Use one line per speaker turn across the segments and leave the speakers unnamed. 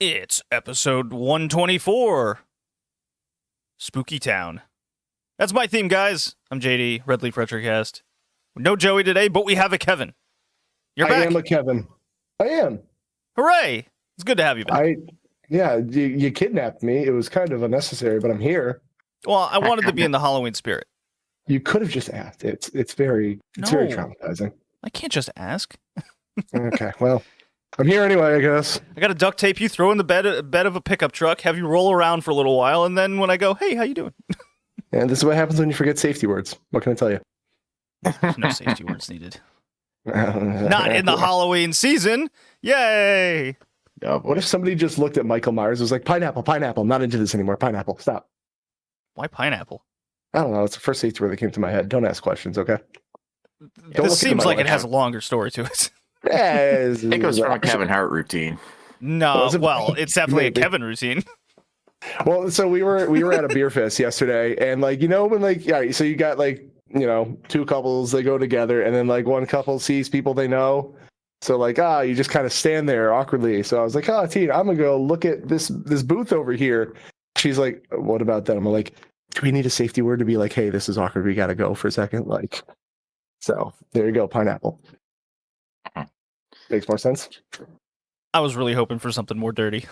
It's episode 124, Spooky Town. That's my theme, guys. I'm JD, Red Leaf Retrocast. No Joey today, but we have a Kevin. You're back.
I am a Kevin. I am.
Hooray! It's good to have you back.
You kidnapped me. It was kind of unnecessary, but I'm here.
Well, I wanted to be in the Halloween spirit.
You could have just asked. It's very traumatizing.
I can't just ask.
Okay, well, I'm here anyway, I guess.
I got to duct tape you, throw in the bed of a pickup truck, have you roll around for a little while, and then when I go, hey, how you doing?
And this is what happens when you forget safety words. What can I tell you?
There's no safety words needed. Not in the Halloween season. Yay!
What if somebody just looked at Michael Myers and was like, pineapple, pineapple. I'm not into this anymore. Pineapple, stop.
Why pineapple?
I don't know. It's the first safety word that came to my head. Don't ask questions, okay?
This seems like it has a longer story to it.
It goes from a Kevin Hart routine.
No, well, it's definitely a Kevin routine.
Well, so we were at a beer fest yesterday, and when so you got two couples, they go together, and then one couple sees people they know. So you just kind of stand there awkwardly. So I was like, Tina, I'm gonna go look at this booth over here. She's like, what about them? I'm like, do we need a safety word to be like, hey, this is awkward, we gotta go for a second? So there you go, pineapple. Makes more sense.
I was really hoping for something more dirty.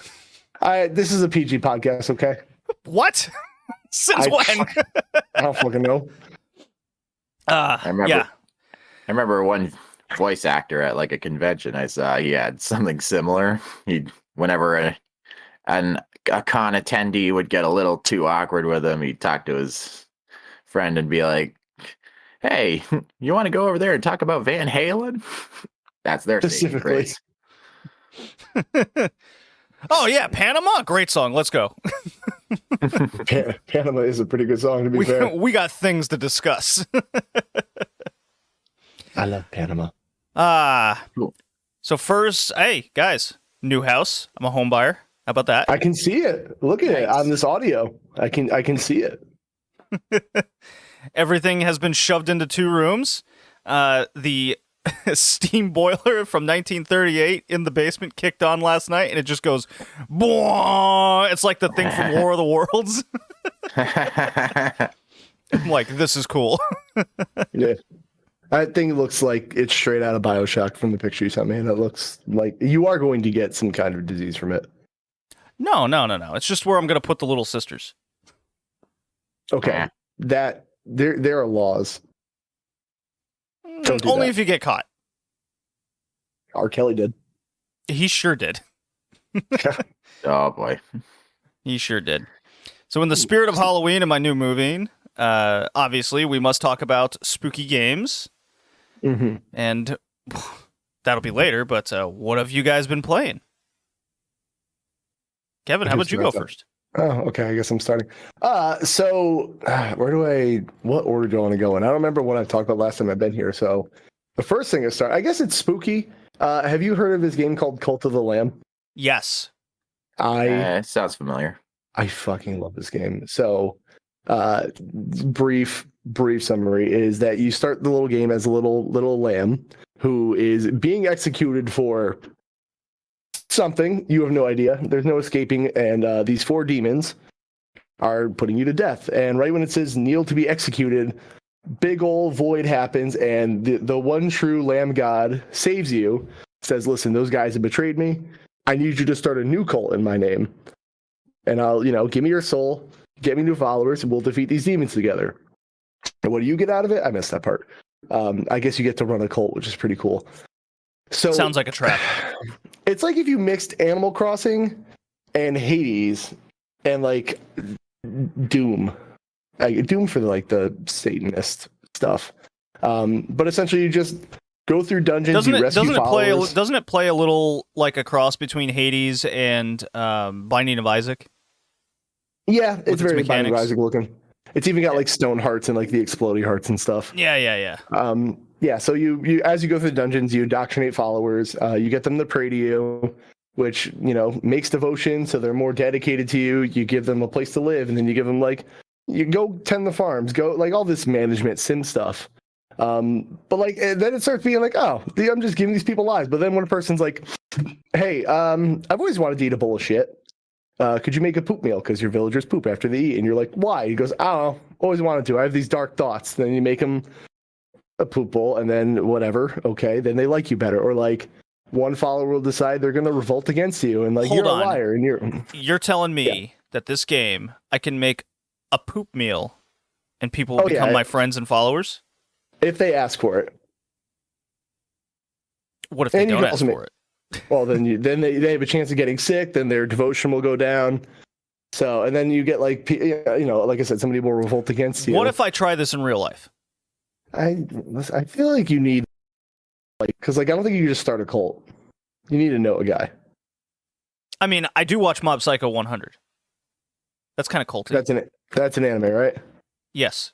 This is a PG podcast, okay?
What? Since when?
I don't fucking know.
I remember one voice actor at a convention I saw, he had something similar. Whenever a con attendee would get a little too awkward with him, he'd talk to his friend and be like, hey, you want to go over there and talk about Van Halen? That's their
specifically.
Oh yeah, Panama, great song. Let's go.
Panama is a pretty good song, to be fair.
We got things to discuss.
I love Panama.
Cool. So first, hey guys, new house. I'm a home buyer. How about that?
I can see it. Look at it on this audio. I can see it.
Everything has been shoved into 2 rooms. The steam boiler from 1938 in the basement kicked on last night, and it just goes, Bwah! It's like the thing from War of the Worlds. I'm like, this is cool.
Yeah. That thing looks like it's straight out of BioShock from the picture you sent me, and it looks like you are going to get some kind of disease from it.
No. It's just where I'm going to put the little sisters.
Okay. That there are laws.
Only if you get caught.
R. Kelly did.
He sure did.
Oh boy.
He sure did. So in the spirit of Halloween and my new movie, obviously we must talk about spooky games.
Mm-hmm.
And that'll be later, but what have you guys been playing? Kevin, how about you go first?
Oh, okay. I guess I'm starting. So what order do I want to go in? I don't remember what I talked about last time I've been here. So the first thing is I guess it's spooky. Have you heard of this game called Cult of the Lamb?
Yes.
It sounds familiar.
I fucking love this game. So brief summary is that you start the little game as a little lamb who is being executed for something. You have no idea. There's no escaping, and these 4 demons are putting you to death. And right when it says kneel to be executed, big old void happens, and the one true lamb god saves you, says, listen, those guys have betrayed me. I need you to start a new cult in my name, and I'll give me your soul, get me new followers, and we'll defeat these demons together. And what do you get out of it? I missed that part. I guess you get to run a cult, which is pretty cool. So
sounds like a trap.
It's like if you mixed Animal Crossing and Hades and Doom. Doom for the Satanist stuff. But essentially you just go through dungeons, you rescue followers.
Doesn't it play a little like a cross between Hades and Binding of Isaac?
Yeah, it's very Binding of Isaac looking. It's even got stone hearts and the exploding hearts and stuff.
Yeah.
Yeah, so you as you go through the dungeons, you indoctrinate followers. You get them to pray to you, which makes devotion, so they're more dedicated to you. You give them a place to live, and then you give them you go tend the farms, go all this management sim stuff. But then it starts being I'm just giving these people lives. But then when a person's hey, I've always wanted to eat a bowl of shit. Could you make a poop meal? Because your villagers poop after they eat. And you're like, why? He goes, I don't know. Always wanted to. I have these dark thoughts. Then you make them a poop bowl, and then whatever. Okay, then they like you better. Or like one follower will decide they're going to revolt against you, and like,
Hold
you're
on.
a liar. And
You're telling me that this game, I can make a poop meal, and people will become my friends and followers?
If they ask for it.
What if they don't ask for it?
Well, then they have a chance of getting sick. Then their devotion will go down. So, and then you get like, like I said, somebody will revolt against you.
What if I try this in real life?
I feel like you need, because I don't think you can just start a cult. You need to know a guy.
I mean, I do watch Mob Psycho 100. That's kind of culty.
That's an anime, right?
Yes.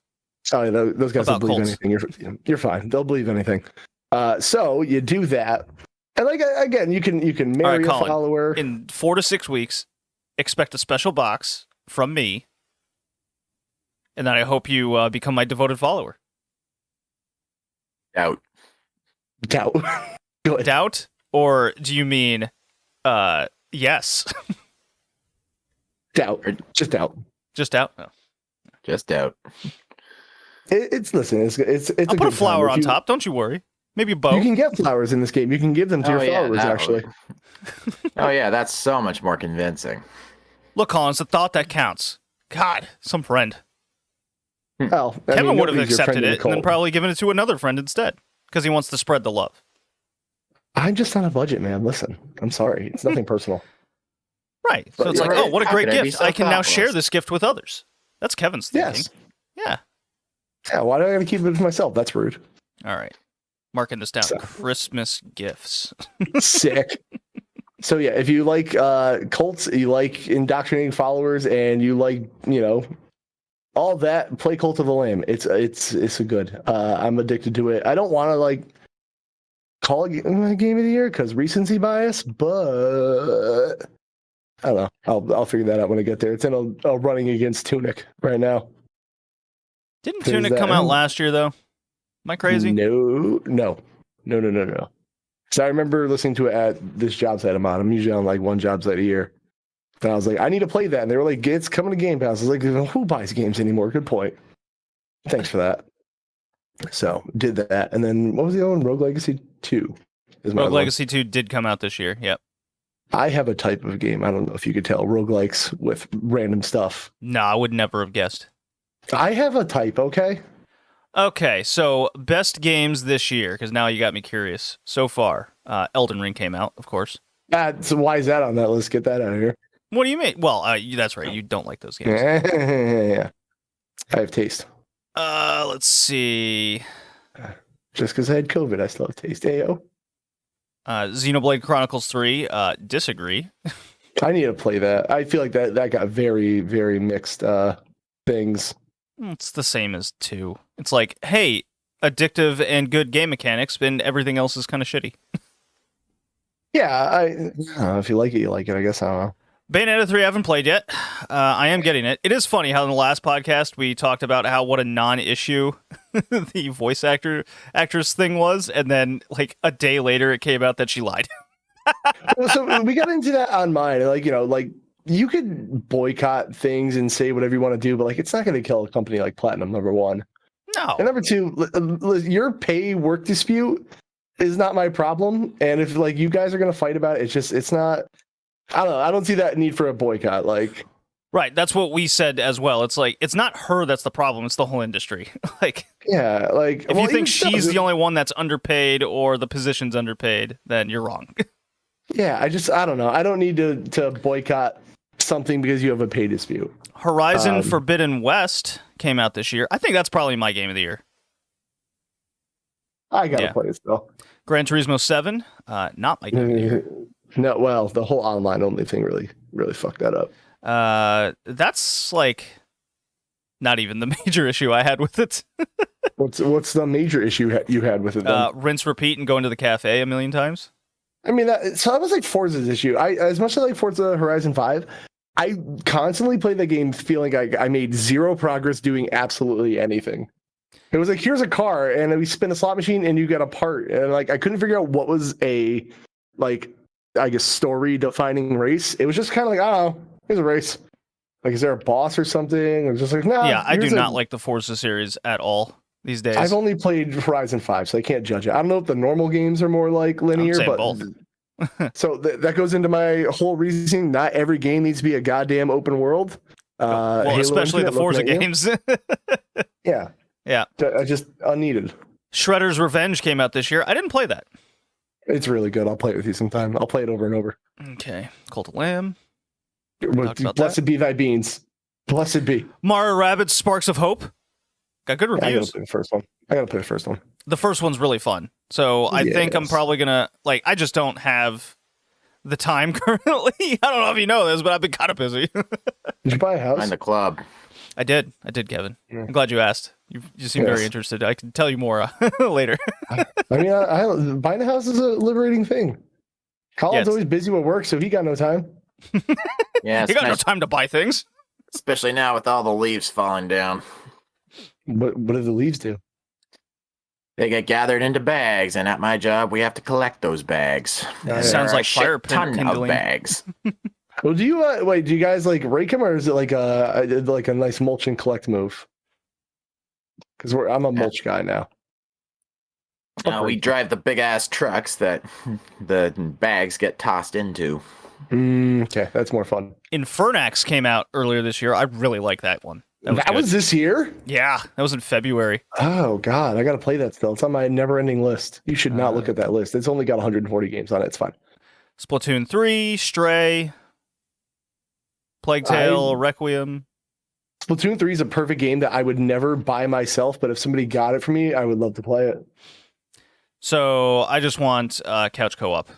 Oh, yeah, those guys
About
don't believe
cults.
anything. You're fine. They'll believe anything. So you do that, and like again, you can marry a follower.
In 4 to 6 weeks, expect a special box from me, and then I hope you become my devoted follower.
Doubt.
Good.
Doubt, or do you mean yes?
Doubt. Just doubt.
Just doubt. No.
Just doubt.
It's
I'll put a flower on top. Don't you worry. Maybe a bow.
You can get flowers in this game. You can give them to your followers, actually.
Oh, yeah, that's so much more convincing.
Look, Colin, it's the thought that counts. God, some friend.
Well,
Kevin would have accepted it and then probably given it to another friend instead because he wants to spread the love.
I'm just on a budget, man. Listen, I'm sorry. It's nothing personal.
Right. So it's like,
right.
oh, what a great
How could I be
gift.
so
I can now
thoughtless?
share this gift with others. That's Kevin's thinking.
Yes.
Yeah.
Yeah, why do I gotta keep it to myself? That's rude.
All right. Marking this down.
So-
Christmas gifts.
Sick. So yeah, if you like cults, you like indoctrinating followers, and you like, all that, play Cult of the Lamb. It's a good. I'm addicted to it. I don't want to like call it game of the year because recency bias, but I don't know. I'll figure that out when I get there. It's in a running against Tunic right now.
Didn't
There's
Tunic
that.
come out last year, though? Am I crazy?
No. So I remember listening to it at this job site I'm on. I'm usually on like one job site a year. And I was like, I need to play that. And they were like, it's coming to Game Pass. I was like, who buys games anymore? Good point. Thanks for that. So did that. And then what was the other one? Rogue Legacy 2.
Rogue Legacy 2 did come out this year. Yep.
I have a type of game. I don't know if you could tell. Roguelikes with random stuff.
No, I would never have guessed.
I have a type, okay?
Okay, so best games this year, because now you got me curious. So far, Elden Ring came out, of course.
So why is that on that list? Get that out of here.
What do you mean? Well, that's right. You don't like those games.
Yeah. I have taste.
Let's see.
Just because I had COVID, I still have taste. Ayo.
Xenoblade Chronicles 3, disagree.
I need to play that. I feel like that got very, very mixed things.
It's the same as 2. It's like, hey, addictive and good game mechanics, and everything else is kind of shitty.
Yeah, I don't know. If you like it, you like it. I guess I don't know.
Bayonetta 3 I haven't played yet. I am getting it. It is funny how in the last podcast we talked about what a non-issue the voice actress thing was, and then like a day later it came out that she lied.
Well, so we got into that on mine. Like, you could boycott things and say whatever you want to do, but like it's not going to kill a company like Platinum, number one.
No.
And number two, your pay work dispute is not my problem. And if like you guys are going to fight about it, it's not. I don't know. I don't see that need for a boycott. Like,
right. That's what we said as well. It's like it's not her that's the problem. It's the whole industry. Like,
yeah, like
if you think she's the only one that's underpaid or the position's underpaid, then you're wrong.
Yeah, I don't know. I don't need to boycott something because you have a pay dispute.
Horizon Forbidden West came out this year. I think that's probably my game of the year.
I gotta play it still.
Gran Turismo 7, not my game of the year.
No, well, the whole online only thing really fucked that up.
That's like not even the major issue I had with it.
What's the major issue you had with it then?
Rinse, repeat, and go into the cafe a million times.
I mean, so that was like Forza's issue. As much as I like Forza Horizon 5, I constantly played that game feeling like I made zero progress doing absolutely anything. It was like, here's a car, and we spin a slot machine, and you get a part, and like I couldn't figure out what was a like I guess, story-defining race. It was just kind of like, oh, here's a race. Like, is there a boss or something? It was just like, no.
Yeah, I do not like the Forza series at all these days.
I've only played Horizon 5, so I can't judge it. I don't know if the normal games are more like linear, but
both.
So that goes into my whole reasoning. Not every game needs to be a goddamn open world.
Well,
Halo
especially the
Infinite,
Forza games.
Yeah.
Yeah.
Just unneeded.
Shredder's Revenge came out this year. I didn't play that.
It's really good. I'll play it with you sometime. I'll play it over and over.
Okay. Cult of Lamb.
Blessed be thy beans. Blessed be.
Mario Rabbids Sparks of Hope. Got good
Yeah,
reviews.
I gotta play the first one.
The first one's really fun. So I think I'm probably gonna I just don't have the time currently. I don't know if you know this, but I've been kind of busy.
Did you buy a house?
Find the club.
I did, Kevin.
Yeah.
I'm glad you asked. You seem very interested. I can tell you more later.
I mean, buying a house is a liberating thing. Colin's always busy with work, so he got no time.
Yeah,
he got no time to buy things.
Especially now with all the leaves falling down.
What do the leaves do?
They get gathered into bags, and at my job, we have to collect those bags.
It sounds like fire
ton of bags.
Well, do you wait? Do you guys like rake them, or is it like a nice mulch and collect move? Because I'm a mulch guy now.
We drive the big ass trucks that the bags get tossed into.
Okay, that's more fun.
Infernax came out earlier this year. I really like that one.
That was this year?
Yeah, that was in February.
Oh, God. I got to play that still. It's on my never-ending list. You should not look at that list. It's only got 140 games on it. It's fine.
Splatoon 3, Stray, Plague Tale, Requiem.
Splatoon 3 is a perfect game that I would never buy myself, but if somebody got it for me, I would love to play it.
So I just want couch co-op.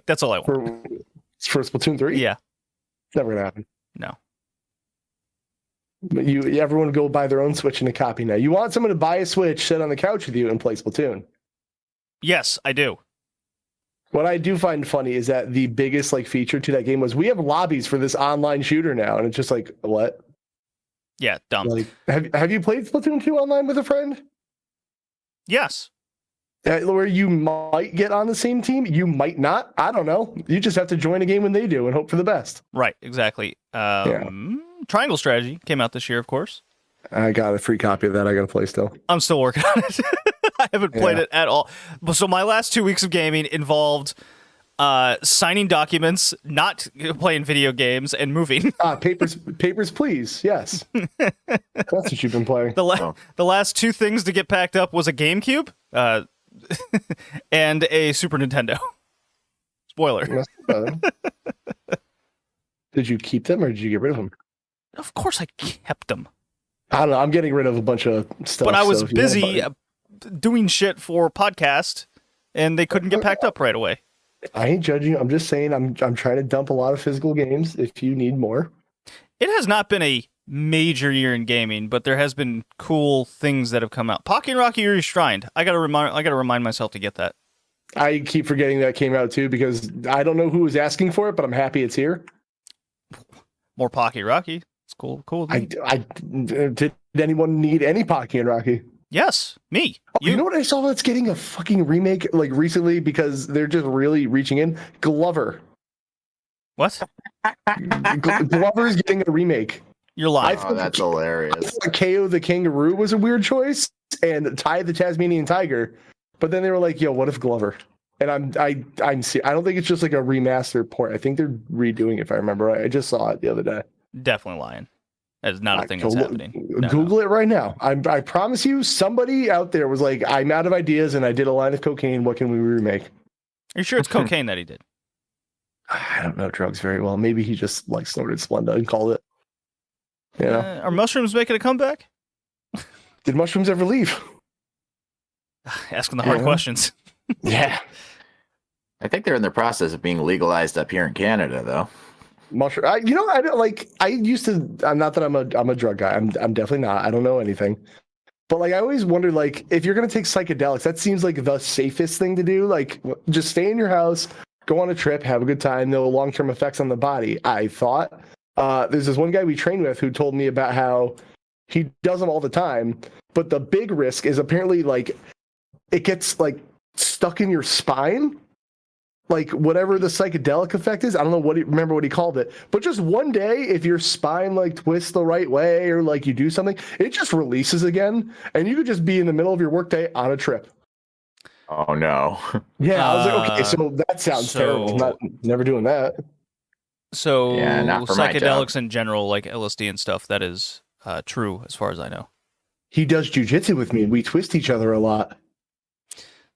That's all I want.
For Splatoon 3?
Yeah.
It's never going to happen.
No.
But everyone go buy their own Switch and a copy now. You want someone to buy a Switch, sit on the couch with you, and play Splatoon.
Yes, I do.
What I do find funny is that the biggest feature to that game was we have lobbies for this online shooter now, and it's just like, what?
Yeah, dumb.
Have you played Splatoon 2 online with a friend?
Yes.
Where you might get on the same team, you might not. I don't know. You just have to join a game when they do and hope for the best.
Right, exactly. Triangle Strategy came out this year, of course.
I got a free copy of that. I got to play still.
I'm still working on it. I haven't played it at all. So my last 2 weeks of gaming involved signing documents, not playing video games, and moving.
Papers, please. Yes. That's what you've been playing.
The last two things to get packed up was a GameCube and a Super Nintendo. Spoiler.
Did you keep them or did you get rid of them?
Of course I kept them.
I don't know. I'm getting rid of a bunch of stuff.
But I was busy doing shit for podcast, and they couldn't get packed up right away.
I ain't judging you. I'm just saying I'm trying to dump a lot of physical games if you need more.
It has not been a major year in gaming, but there has been cool things that have come out. Pocky and Rocky Restrained. I gotta remind myself to get that.
I keep forgetting that came out too because I don't know who was asking for it, but I'm happy it's here.
More Pocky Rocky. It's cool.
Did anyone need any Pocky and Rocky?
Yes, me.
You know what I saw that's getting a fucking remake recently because they're just really reaching in? Glover.
What?
Glover's getting a remake.
You're lying.
That's hilarious.
KO the Kangaroo was a weird choice and Ty the Tasmanian Tiger, but then they were like, "Yo, what if Glover?" And I don't think it's just like a remaster port. I think they're redoing it, if I remember right. I just saw it the other day.
Definitely lying. That is not a thing that's happening.
Google it right now. I promise you, somebody out there was like, "I'm out of ideas, and I did a line of cocaine. What can we remake?"
Are you sure it's cocaine that he did?
I don't know drugs very well. Maybe he just snorted Splenda and called it. You know?
Are mushrooms making a comeback?
Did mushrooms ever leave?
Asking the hard questions.
Yeah.
I think they're in the process of being legalized up here in Canada, though.
Mushroom. I don't like. I used to. I'm not that I'm a drug guy. I'm definitely not. I don't know anything. But I always wondered, if you're gonna take psychedelics, that seems like the safest thing to do. Just stay in your house, go on a trip, have a good time. No long-term effects on the body. I thought. There's this one guy we trained with who told me about how he does them all the time. But the big risk is apparently it gets stuck in your spine. like whatever the psychedelic effect is. I don't know remember what he called it, but just one day, if your spine like twists the right way or like you do something, it just releases again, and you could just be in the middle of your workday on a trip.
Oh no.
Yeah, I was like, okay, so that sounds terrible. Not never doing that.
So
yeah, not for
psychedelics in general, like LSD and stuff, that is true as far as I know.
He does jujitsu with me, and we twist each other a lot.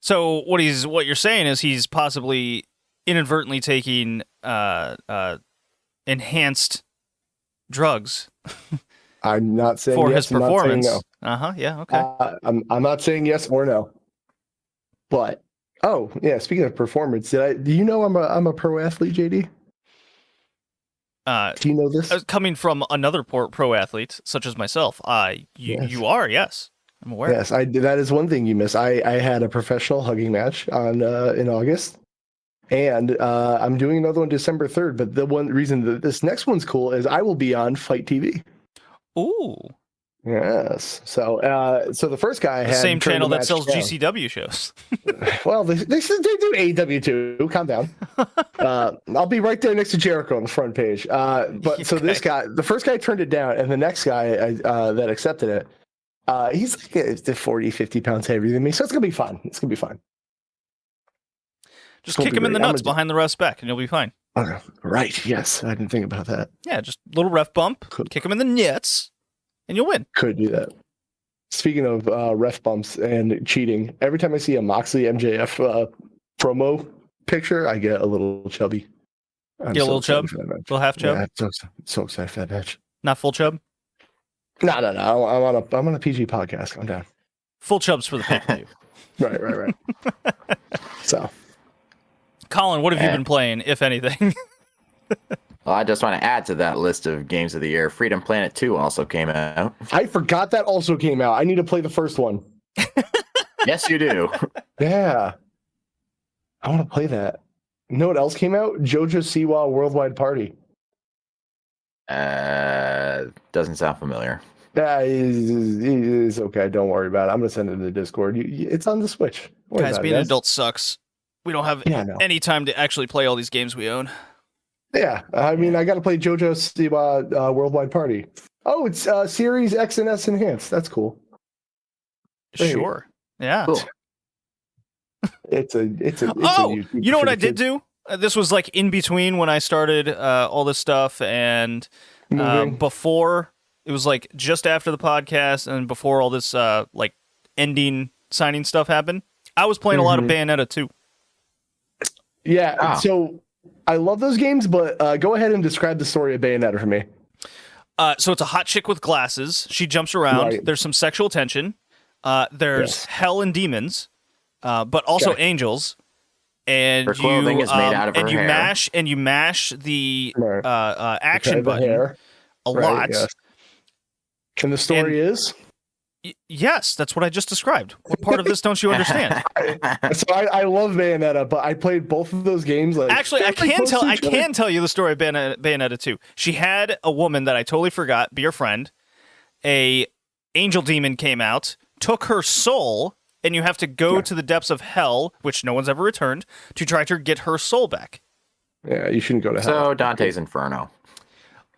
So what you're saying is he's possibly inadvertently taking enhanced drugs.
I'm not saying
for
yes,
his performance.
No.
Yeah. Okay.
I'm not saying yes or no. But speaking of performance, do you know I'm a pro athlete, JD? Do you know this?
Coming from another pro athlete such as myself, you are, yes. I'm aware.
Yes, that is one thing you miss. I had a professional hugging match in August, and I'm doing another one December 3rd. But the one reason that this next one's cool is I will be on Fight TV.
Ooh.
Yes. So the first guy had
the same channel that sells GCW shows.
Well, they do AEW too. Calm down. I'll be right there next to Jericho on the front page. But so this guy, the first guy turned it down, and the next guy that accepted it, he's like 40, 50 pounds heavier than me. So it's gonna be fun. It's gonna be fun.
Just kick him in the nuts behind the ref's back, and you'll be fine.
Right. Yes, I didn't think about that.
Yeah, just little ref bump, kick him in the nuts, and you'll win.
Could do that. Speaking of ref bumps and cheating, every time I see a Moxley MJF promo picture, I get a little chubby.
Get a little chub? A little half chub?
Yeah, so excited for that match.
Not full chub?
No. I'm on a PG podcast. I'm down.
Full chubs for the pay-per-view.
Right. So,
Colin, what have you been playing, if anything?
Well, I just want to add to that list of games of the year. Freedom Planet 2 also came out.
I forgot that also came out. I need to play the first one.
Yes, you do.
Yeah. I want to play that. You know what else came out? JoJo Siwa Worldwide Party.
Doesn't sound familiar.
It's okay. Don't worry about it. I'm going to send it in the Discord. It's on the Switch.
Guys, being an adult sucks. We don't have any time to actually play all these games we own.
Yeah, I mean, I got to play JoJo Siwa Worldwide Party. Oh, it's Series X and S Enhanced. That's cool.
Sure. Yeah.
Cool. It's a
you know what I did do? This was like in between when I started all this stuff, and before, it was like just after the podcast and before all this like ending signing stuff happened. I was playing a lot of Bayonetta 2.
Yeah, so I love those games, but go ahead and describe the story of Bayonetta for me.
So it's a hot chick with glasses. She jumps around. Right. There's some sexual tension. There's hell and demons, but also angels. And
her clothing is made out of her hair.
You mash the action button a lot.
Yes. And the story is?
Yes, that's what I just described. What part of this don't you understand?
So I love Bayonetta, but I played both of those games. Like,
actually, I can tell you the story of Bayonetta 2. She had a woman that I totally forgot, be her friend. A angel demon came out, took her soul, and you have to go to the depths of hell, which no one's ever returned, to try to get her soul back.
Yeah, you shouldn't go to hell.
So Dante's Inferno.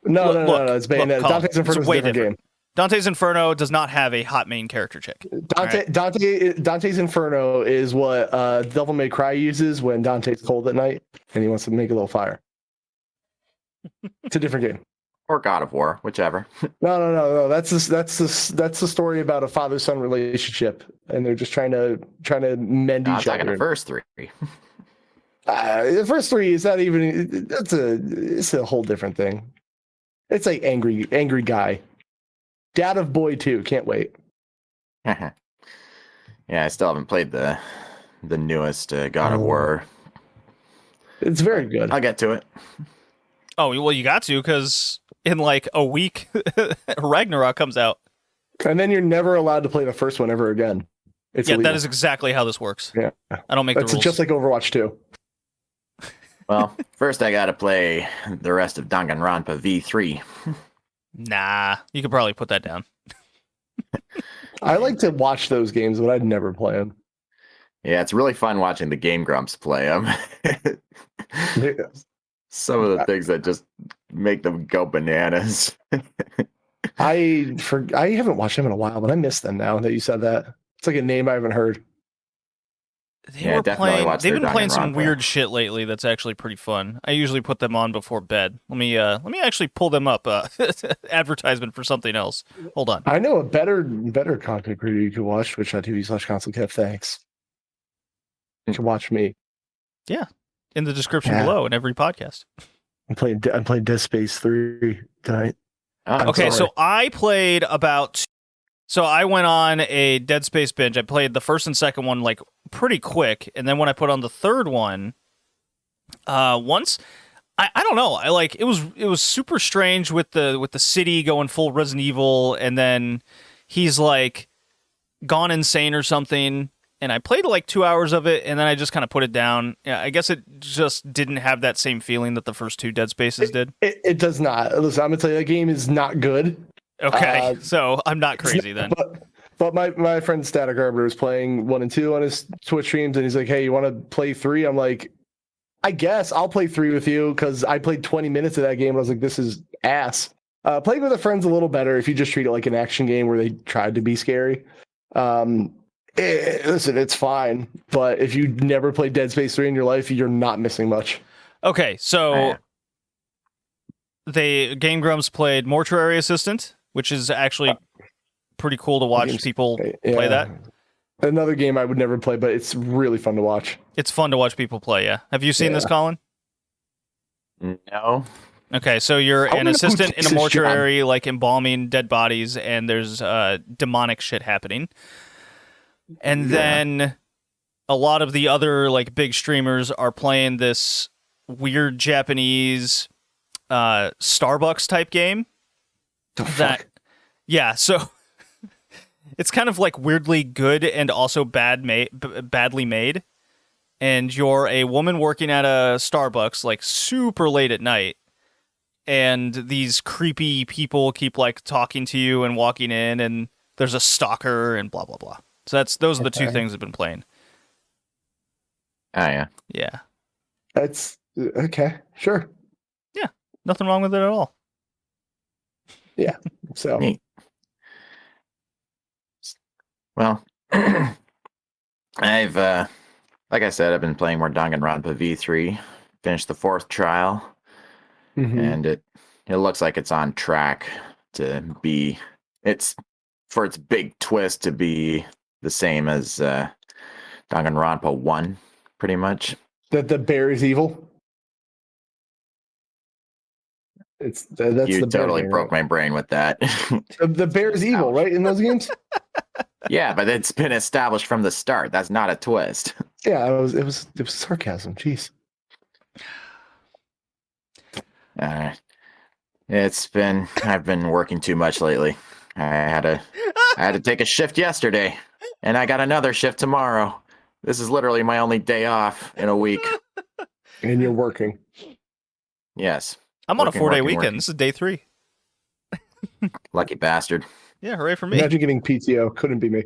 No, it's Bayonetta. Dante's Inferno is a different game.
Dante's Inferno does not have a hot main character chick.
Dante's Inferno is what Devil May Cry uses when Dante's cold at night and he wants to make a little fire. It's a different game.
Or God of War, whichever.
No. That's the story about a father-son relationship, and they're just trying to mend each other.
The first three.
The first three is not even. It's a whole different thing. It's like angry guy. Dad of Boy 2, can't wait.
Yeah, I still haven't played the newest God of War.
It's very good.
I'll get to it.
Oh, well, you got to, because in like a week, Ragnarok comes out.
And then you're never allowed to play the first one ever again. It's illegal.
That is exactly how this works.
Yeah.
I don't make the rules.
It's just like Overwatch 2.
Well, first I got to play the rest of Danganronpa V3.
Nah, you could probably put that down.
I like to watch those games, but I'd never play them.
Yeah, it's really fun watching the Game Grumps play them. Some of the things that just make them go bananas.
I haven't watched them in a while, but I miss them now that you said that. It's like a name I haven't heard.
They've been playing some weird shit lately that's actually pretty fun. I usually put them on before bed. Let me actually pull them up. Advertisement for something else. Hold on.
I know a better content creator you can watch, twitch.tv/ConsoleKev. Thanks. You can watch me.
Yeah. In the description below in every podcast.
I'm playing Dead Space 3 tonight.
Okay, so I played So I went on a Dead Space binge. I played the first and second one like pretty quick, and then when I put on the third one, once I don't know, it was super strange with the city going full Resident Evil, and then he's like gone insane or something. And I played like 2 hours of it, and then I just kind of put it down. Yeah, I guess it just didn't have that same feeling that the first two Dead Spaces did.
It does not. Listen, I'm gonna tell you, that game is not good.
Okay, so I'm not crazy then.
But my friend Static Arbiter was playing 1 and 2 on his Twitch streams, and he's like, "Hey, you want to play 3?" I'm like, "I guess I'll play 3 with you," because I played 20 minutes of that game. And I was like, "This is ass." Playing with a friend's a little better if you just treat it like an action game where they tried to be scary. Listen, it's fine, but if you never played Dead Space 3 in your life, you're not missing much.
Okay, so Game Grumps played Mortuary Assistant, which is actually pretty cool to watch people play that.
Another game I would never play, but it's really fun to watch.
It's fun to watch people play, yeah. Have you seen this, Colin?
No.
Okay, so you're an assistant in a mortuary, like embalming dead bodies, and there's demonic shit happening. And then a lot of the other like big streamers are playing this weird Japanese Starbucks type game. So it's kind of like weirdly good and also badly made. And you're a woman working at a Starbucks like super late at night. And these creepy people keep like talking to you and walking in, and there's a stalker and blah, blah, blah. So those are the two things I've been playing.
Oh, yeah.
Yeah.
That's okay. Sure.
Yeah. Nothing wrong with it at all.
Yeah. So.
Neat. Well, I've, like I said, I've been playing more Danganronpa V3. Finished the 4th trial. Mm-hmm. And it looks like it's on track to be, for its big twist to be the same as Danganronpa 1, pretty much.
That the bear is evil? That's
you
the
totally broke my brain with that.
The bear is evil, right, in those games?
Yeah, but it's been established from the start. That's not a twist.
Yeah, it was sarcasm. Jeez.
I've been working too much lately. I had to take a shift yesterday, and I got another shift tomorrow. This is literally my only day off in a week.
And you're working.
Yes.
I'm on a 4-day weekend. This is day 3.
Lucky bastard.
Yeah, hooray for me.
Imagine getting PTO. Couldn't be me.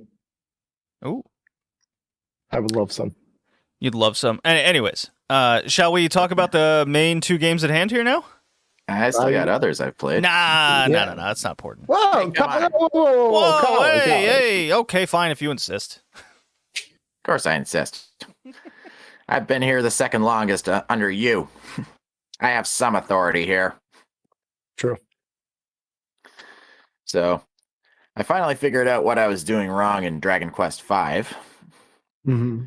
Ooh.
I would love some.
You'd love some. Anyways, shall we talk about the main 2 games at hand here now?
I still got others I've played.
No, that's not important.
Whoa,
whoa, hey, okay, fine, if you insist.
Of course I insist. I've been here the second longest under you. I have some authority here.
True.
So, I finally figured out what I was doing wrong in Dragon Quest V.
Mm-hmm.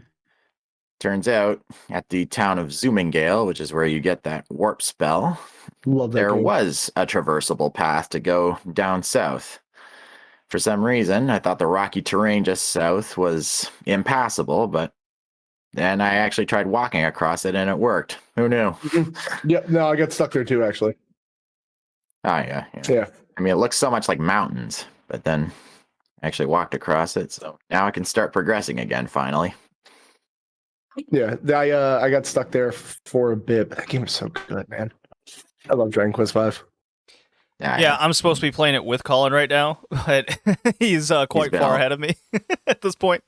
Turns out, at the town of Zoomingale, which is where you get that warp spell, there was a traversable path to go down south. For some reason, I thought the rocky terrain just south was impassable, but then I actually tried walking across it and it worked. Who knew?
Yep, no, I got stuck there too, actually.
Oh, yeah.
Yeah.
I mean, it looks so much like mountains, but then I actually walked across it, so now I can start progressing again, finally.
Yeah, I got stuck there for a bit, but that game is so good, man. I love Dragon Quest V.
Yeah, I'm supposed to be playing it with Colin right now, but he's quite far ahead of me at this point.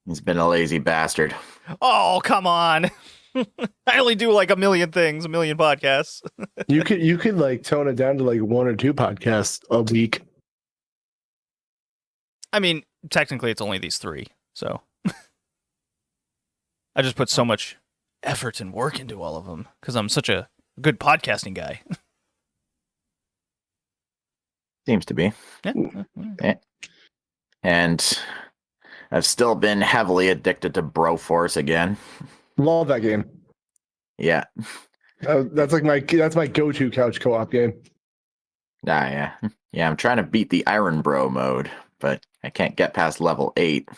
He's been a lazy bastard.
Oh, come on. I only do like a million podcasts.
You could like tone it down to like 1 or 2 podcasts a week.
I mean, technically it's only these 3, so I just put so much effort and work into all of them because I'm such a good podcasting guy.
Seems to be.
Yeah.
And I've still been heavily addicted to Broforce again.
Love that game.
Yeah.
That's my go-to couch co-op game.
Yeah. I'm trying to beat the Iron Bro mode, but I can't get past level 8.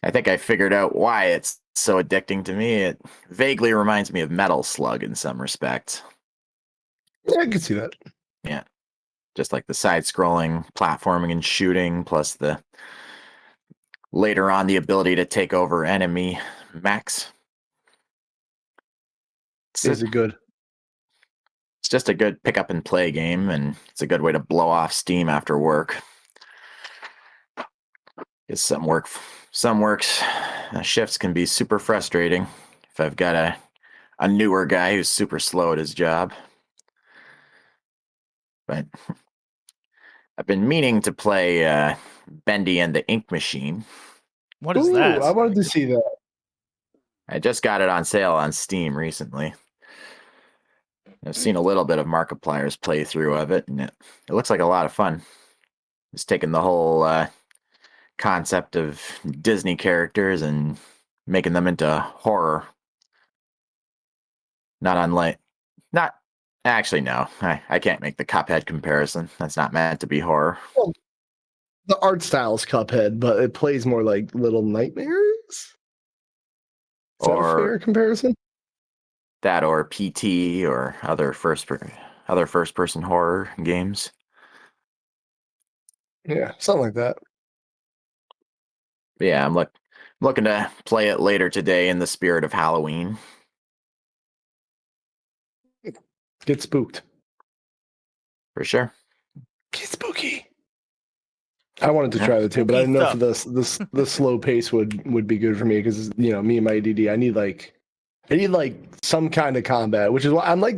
I think I figured out why it's so addicting to me. It vaguely reminds me of Metal Slug in some respects.
Yeah, I can see that.
Yeah. Just like the side-scrolling platforming and shooting, plus the later on the ability to take over enemy mechs.
Is it good?
It's just a good pick up and play game, and it's a good way to blow off steam after work. Because some works shifts can be super frustrating if I've got a newer guy who's super slow at his job. But I've been meaning to play Bendy and the Ink Machine.
What is that?
I wanted to see that.
I just got it on sale on Steam recently. I've seen a little bit of Markiplier's playthrough of it, and it looks like a lot of fun. It's taking the whole concept of Disney characters and making them into horror. Actually, no. I can't make the Cuphead comparison. That's not meant to be horror.
Well, the art style's Cuphead, but it plays more like Little Nightmares? Is that a fair comparison?
That or PT or other first-person horror games.
Yeah, something like that.
Yeah, I'm looking to play it later today in the spirit of Halloween.
Get spooked.
For sure.
Get spooky. I wanted to try that too, but I didn't know if the slow pace would be good for me because me and my ADD, I need like some kind of combat, which is why I'm like.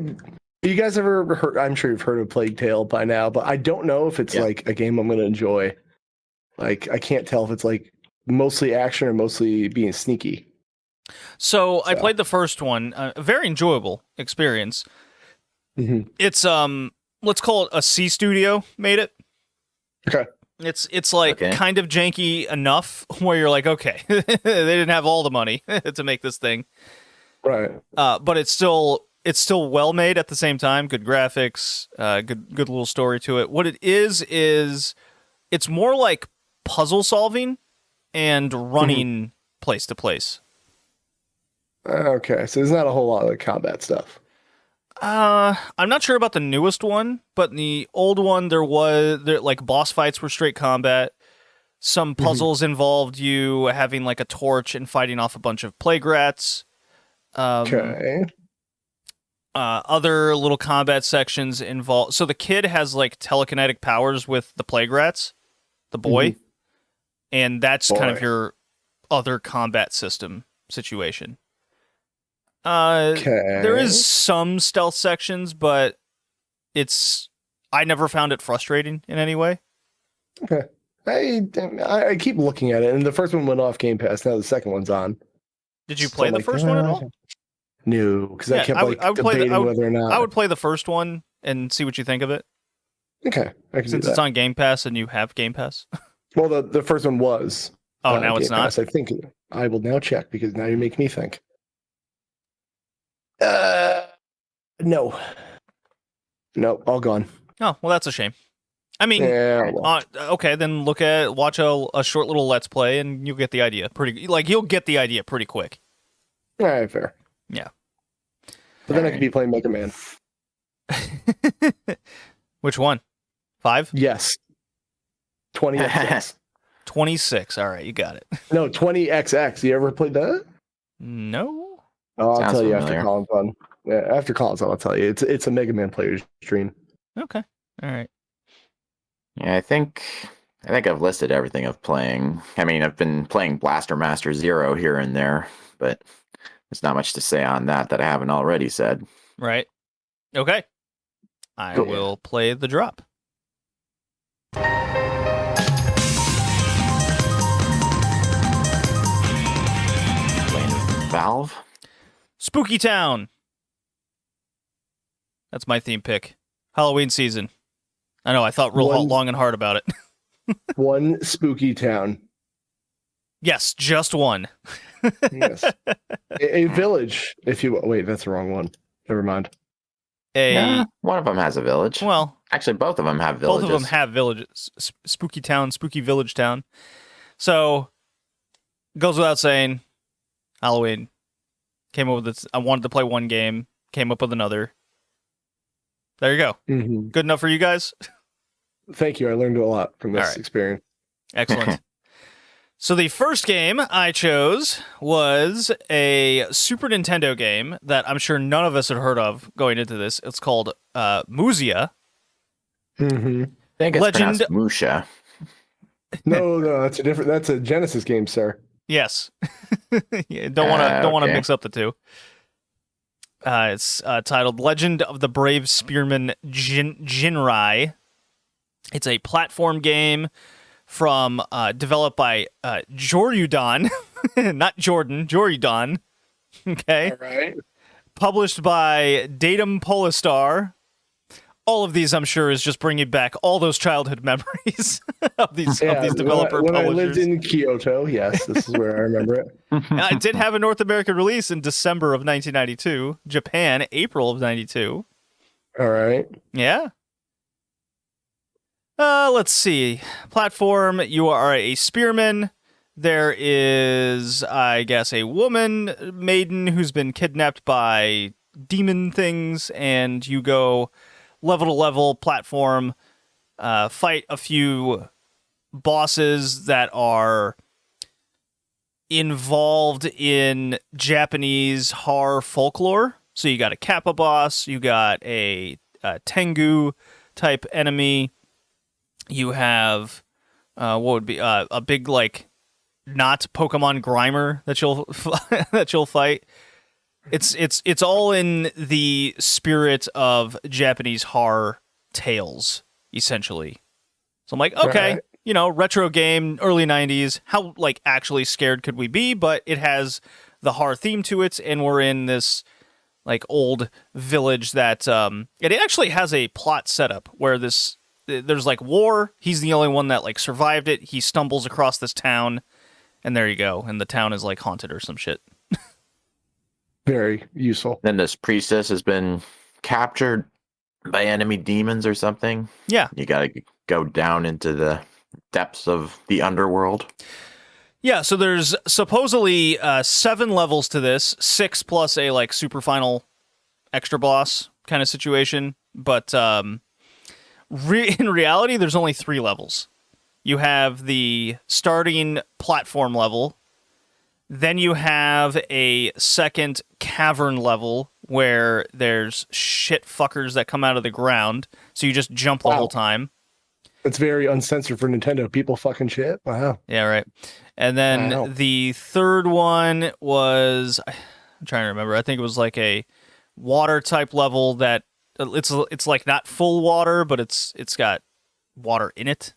You guys ever heard? I'm sure you've heard of Plague Tale by now, but I don't know if it's like a game I'm going to enjoy. Like I can't tell if it's like mostly action or mostly being sneaky.
So I played the first one, a very enjoyable experience.
Mm-hmm.
It's let's call it a C studio made it.
Okay.
It's like kind of janky enough where you're like, okay, they didn't have all the money to make this thing.
Right.
But it's still well made at the same time. Good graphics, good little story to it. What it is it's more like puzzle solving and running place to place.
Okay, so there's not a whole lot of combat stuff.
I'm not sure about the newest one, but in the old one there like boss fights were straight combat. Some puzzles involved you having like a torch and fighting off a bunch of plague rats.
Okay.
Other little combat sections involve. So the kid has like telekinetic powers with the plague rats, the boy, and that's kind of your other combat system situation. There is some stealth sections, but I never found it frustrating in any way.
Okay. I keep looking at it, and the first one went off Game Pass. Now the second one's on.
Did you play the first one at all?
No, because I kept debating whether or not.
I would play the first one and see what you think of it.
Okay, I can
since it's on Game Pass and you have Game Pass.
Well, the first one was.
Oh, now it's not.
Pass. I think I will now check because now you make me think. No, all gone.
Oh, well, that's a shame. I mean, okay, then watch a short little Let's Play, and you'll get the idea. You'll get the idea pretty quick.
All right, fair.
Yeah.
But then I could be playing Mega Man.
Which one? 5?
Yes. 20XX.
26. All right, you got it.
No, 20XX. You ever played that?
No.
Oh, I'll tell you after Colin's on. Yeah, after Colin's on, I'll tell you. It's a Mega Man player's dream.
Okay. All right.
Yeah, I think I think I've listed everything of playing. I mean, I've been playing Blaster Master Zero here and there, but there's not much to say on that I haven't already said.
Right. Okay. I will play the drop.
Valve?
Spooky Town. That's my theme pick. Halloween season. I know, I thought long and hard about it.
One Spooky Town.
Yes, just one.
Yes. A village, if you... Wait, that's the wrong one. Never mind.
One of them has a village.
Well...
Actually, both of them have villages.
Both of them have villages. Spooky Town, Spooky Village Town. So, goes without saying, Halloween. Came up with this. I wanted to play one game. Came up with another. There you go.
Mm-hmm.
Good enough for you guys?
Thank you. I learned a lot from this experience.
Excellent. So the first game I chose was a Super Nintendo game that I'm sure none of us had heard of going into this. It's called Musya.
Mm-hmm.
I think it's pronounced Musya.
No, that's a Genesis game, sir.
Yes. Don't want to mix up the two. It's titled Legend of the Brave Spearman Jinrai. It's a platform game from developed by Joryudon, not Jordan, Joryudon. Okay.
All right.
Published by Datum Polistar. All of these, I'm sure, is just bringing back all those childhood memories of these developer
when
publishers.
I lived in Kyoto, yes, this is where I remember it.
It did have a North American release in December of 1992. Japan, April of 92.
All right.
Yeah. Let's see. Platform, you are a spearman. There is, I guess, a woman maiden who's been kidnapped by demon things, and you go level to level platform, fight a few bosses that are involved in Japanese horror folklore. So you got a Kappa boss, you got a Tengu type enemy, you have what would be a big not Pokemon Grimer that you'll fight. It's all in the spirit of Japanese horror tales, essentially. So I'm like, okay, retro game, early 90s. How actually scared could we be? But it has the horror theme to it, and we're in this old village that it actually has a plot setup where there's war. He's the only one that survived it. He stumbles across this town, and there you go. And the town is haunted or some shit.
Very useful.
Then this priestess has been captured by enemy demons or something.
Yeah.
You gotta go down into the depths of the underworld.
Yeah, so there's supposedly 7 levels to this, 6 plus a super final extra boss kind of situation. But in reality, there's only 3 levels. You have the starting platform level. Then you have a second cavern level where there's shit fuckers that come out of the ground. So you just jump the whole time.
It's very uncensored for Nintendo. People fucking shit. Wow.
Yeah, right. And then the third one was, I'm trying to remember. I think it was a water type level that it's not full water, but it's got water in it.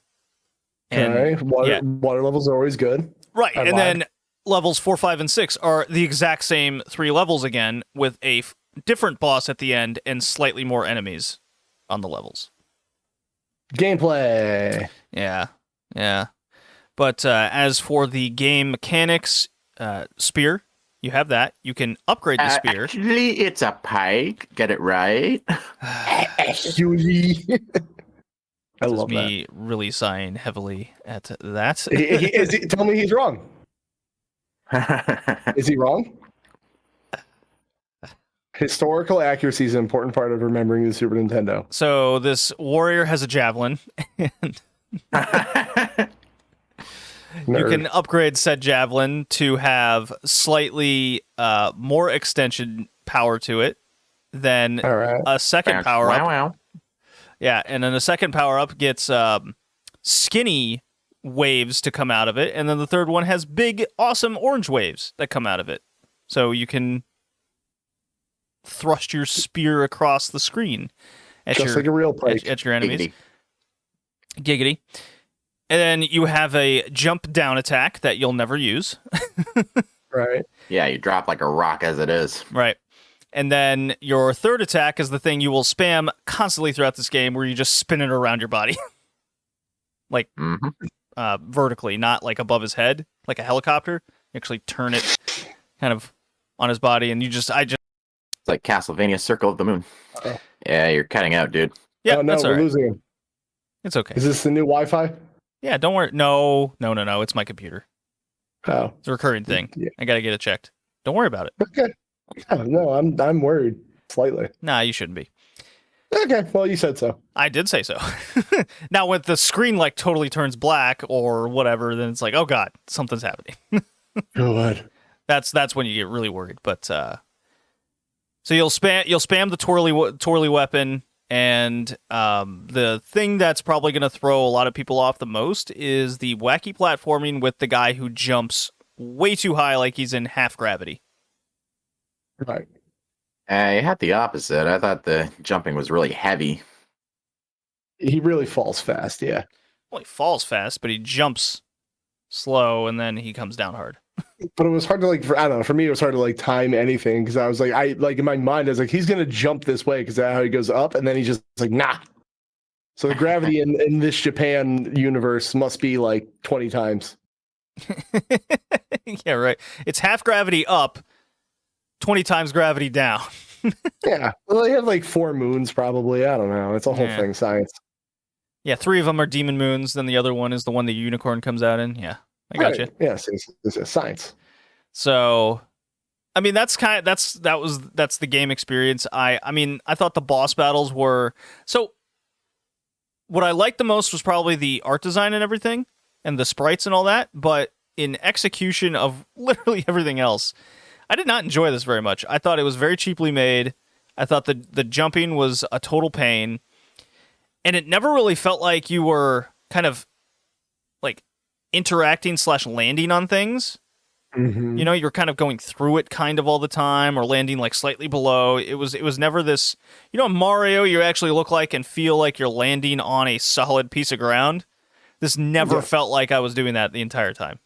And,
water levels are always good.
Right. And then levels 4, 5, and 6 are the exact same 3 levels again, with a different boss at the end and slightly more enemies on the levels.
Gameplay.
Yeah. But as for the game mechanics, spear, you have that. You can upgrade the spear.
Actually, it's a pike. Get it right.
Actually. I love
me really sighing heavily at that.
Tell me he's wrong. Is he wrong? Historical accuracy is an important part of remembering the Super Nintendo.
So this warrior has a javelin, and you can upgrade said javelin to have slightly more extension power to it than a second power up.
Wow.
Yeah, and then the second power up gets skinny waves to come out of it, and then the third one has big, awesome orange waves that come out of it. So you can thrust your spear across the screen at
Just like a real pike.
at your enemies. Giggity. And then you have a jump down attack that you'll never use.
Right.
Yeah, you drop like a rock as it is.
Right. And then your third attack is the thing you will spam constantly throughout this game, where you just spin it around your body. Like vertically, not like above his head, like a helicopter. You actually turn it kind of on his body, and it's
like Castlevania Circle of the Moon.
Oh.
Yeah, you're cutting out, dude.
Yeah,
oh, no,
that's all
we're
right.
losing him.
It's okay.
Is this the new Wi-Fi?
Yeah, don't worry. No. It's my computer.
Oh,
It's a recurring thing.
Yeah.
I gotta get it checked. Don't worry about it.
Okay. Oh, no, I'm worried slightly.
Nah, you shouldn't be.
Okay, well, you said so.
I did say so. Now, when the screen like totally turns black or whatever, then it's like, oh god, something's happening.
Good.
That's when you get really worried. But so you'll spam the twirly weapon, and the thing that's probably going to throw a lot of people off the most is the wacky platforming with the guy who jumps way too high, like he's in half gravity.
Right.
I had the opposite. I thought the jumping was really heavy.
He really falls fast, yeah.
Well, he falls fast, but he jumps slow, and then he comes down hard.
But it was hard to I don't know, for me it was hard to time anything, because I was like, in my mind I was like, he's gonna jump this way because that's how he goes up, and then he just like, nah. So the gravity in this Japan universe must be like 20 times.
Yeah, right. It's half gravity up, 20 times gravity down.
Yeah. Well, they have like 4 moons probably. I don't know. It's a whole thing, science.
Yeah, 3 of them are demon moons, then the other one is the one the unicorn comes out in. Yeah. I got you.
Yes, it's science.
So, I mean, that's the game experience. I mean, I thought the boss battles were so. What I liked the most was probably the art design and everything, and the sprites and all that. But in execution of literally everything else, I did not enjoy this very much. I thought it was very cheaply made. I thought the jumping was a total pain, and it never really felt like you were kind of like interacting / landing on things.
Mm-hmm.
You know, you're kind of going through it kind of all the time, or landing like slightly below. It was never this, you know, in Mario, you actually look like and feel like you're landing on a solid piece of ground. This never felt like I was doing that the entire time.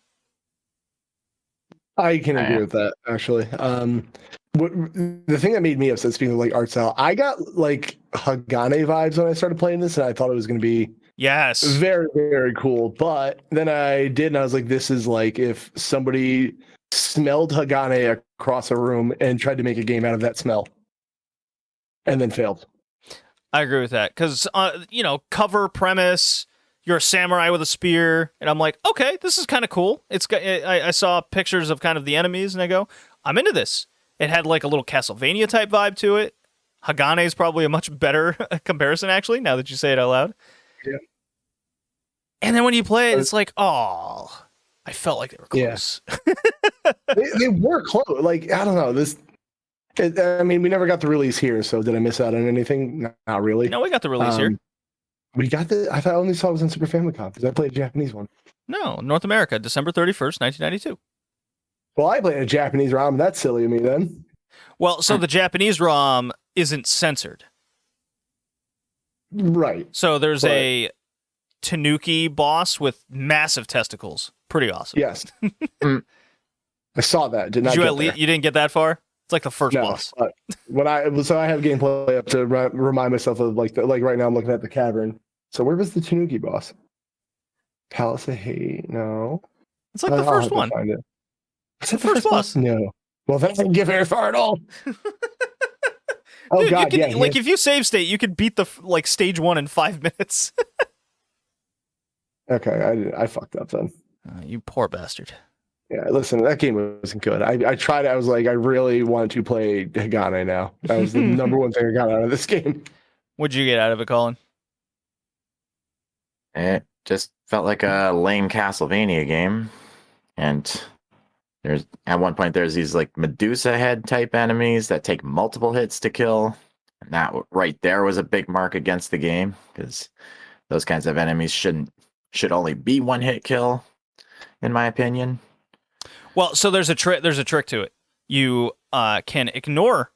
I can agree with that, actually. The thing that made me upset, speaking of like art style, I got like Hagane vibes when I started playing this, and I thought it was going to be very, very cool. But then I did, and I was like, this is like if somebody smelled Hagane across a room and tried to make a game out of that smell, and then failed.
I agree with that, because you know, cover premise. You're a samurai with a spear, and I'm like, okay, this is kind of cool. I saw pictures of kind of the enemies, and I go, I'm into this. It had like a little Castlevania type vibe to it. Hagane is probably a much better comparison, actually, now that you say it out loud.
Yeah.
And then when you play it, it's like, oh, I felt like they were close.
Yeah. they were close. Like, I don't know. I mean, we never got the release here, so did I miss out on anything? Not really.
No, we got the release here.
We got I thought I only saw it was on Super Famicom because I played a Japanese one.
No, North America, December 31st, 1992.
Well, I played a Japanese ROM. That's silly of me then.
Well, so the Japanese ROM isn't censored.
Right.
So there's a Tanuki boss with massive testicles. Pretty awesome.
Yes. I saw that. Did not
you
get there.
You didn't get that far? It's like the first boss.
When I have gameplay up to remind myself of like right now I'm looking at the cavern. So where was the Tanuki boss? Palace of Hate? No.
It's like the first one.
Is it the first boss? No. Well, that doesn't get very far at all. Oh,
dude,
God, yeah.
Like, if you save state, you could beat the stage 1 in 5 minutes.
Okay, I fucked up then.
You poor bastard.
Yeah, listen, that game wasn't good. I tried. I was like, I really wanted to play Hagane now. That was the number one thing I got out of this game.
What'd you get out of it, Colin?
It just felt like a lame Castlevania game. And at one point there's these like Medusa head type enemies that take multiple hits to kill. And that right there was a big mark against the game, because those kinds of enemies shouldn't should only be one hit kill, in my opinion.
Well, so there's a trick to it. You can ignore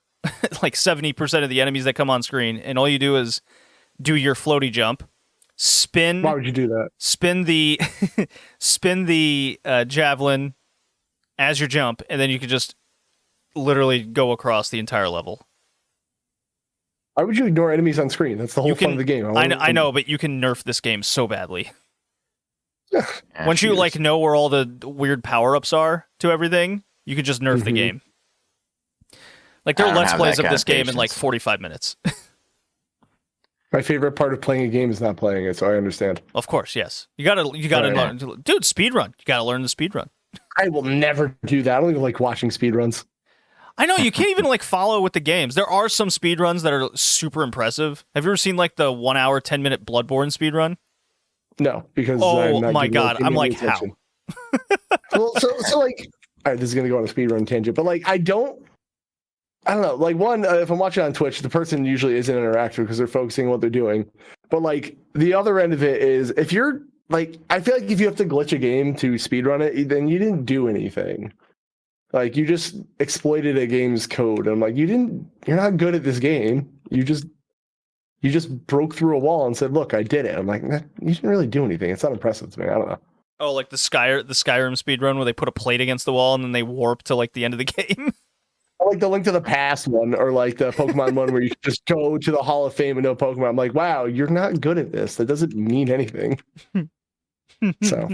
like 70% of the enemies that come on screen, and all you do is do your floaty jump, spin.
Why would you do that?
Spin the javelin as your jump, and then you can just literally go across the entire level.
Why would you ignore enemies on screen? That's the whole fun of the game.
I know, but you can nerf this game so badly.
Yeah,
Once you like know where all the weird power-ups are to everything, you can just nerf the game. Like there are Let's Plays of this game in like 45 minutes.
My favorite part of playing a game is not playing it, so I understand.
Of course, yes. You gotta learn, dude. Speedrun. You gotta learn the speedrun.
I will never do that. I don't even like watching speedruns.
I know, you can't even like follow with the games. There are some speedruns that are super impressive. Have you ever seen like the 1 hour, 10-minute Bloodborne speedrun?
No, because
oh my god, I'm like, how?
Well, so like, all right, this is gonna go on a speedrun tangent, but like, I don't know. Like, one, if I'm watching on Twitch, the person usually isn't interactive because they're focusing on what they're doing. But like, the other end of it is, if you're like, I feel like if you have to glitch a game to speedrun it, then you didn't do anything. Like, you just exploited a game's code. I'm like, you're not good at this game. You just broke through a wall and said, look, I did it. I'm like, nah, you didn't really do anything. It's not impressive to me. I don't know.
Oh, like the Skyrim speedrun where they put a plate against the wall and then they warp to like the end of the game.
Like the Link to the Past one, or like the Pokemon one where you just go to the Hall of Fame and know Pokemon. I'm like, wow, you're not good at this. That doesn't mean anything. So,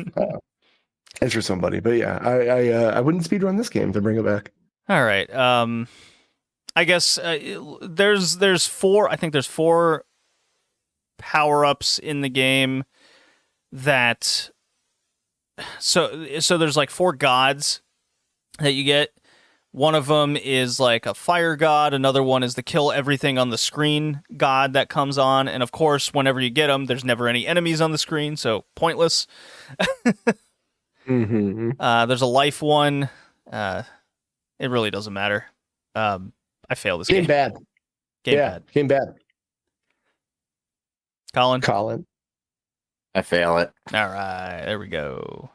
it's for somebody. But yeah, I wouldn't speedrun this game to bring it back.
All right. I guess there's four. I think there's 4 power-ups in the game that. So there's like 4 gods that you get. One of them is like a fire god. Another one is the kill everything on the screen god that comes on. And of course, whenever you get them, there's never any enemies on the screen, so pointless. There's a life one. It really doesn't matter. I fail this game.
Game bad. Game bad.
Colin.
I fail it.
All right, there we go.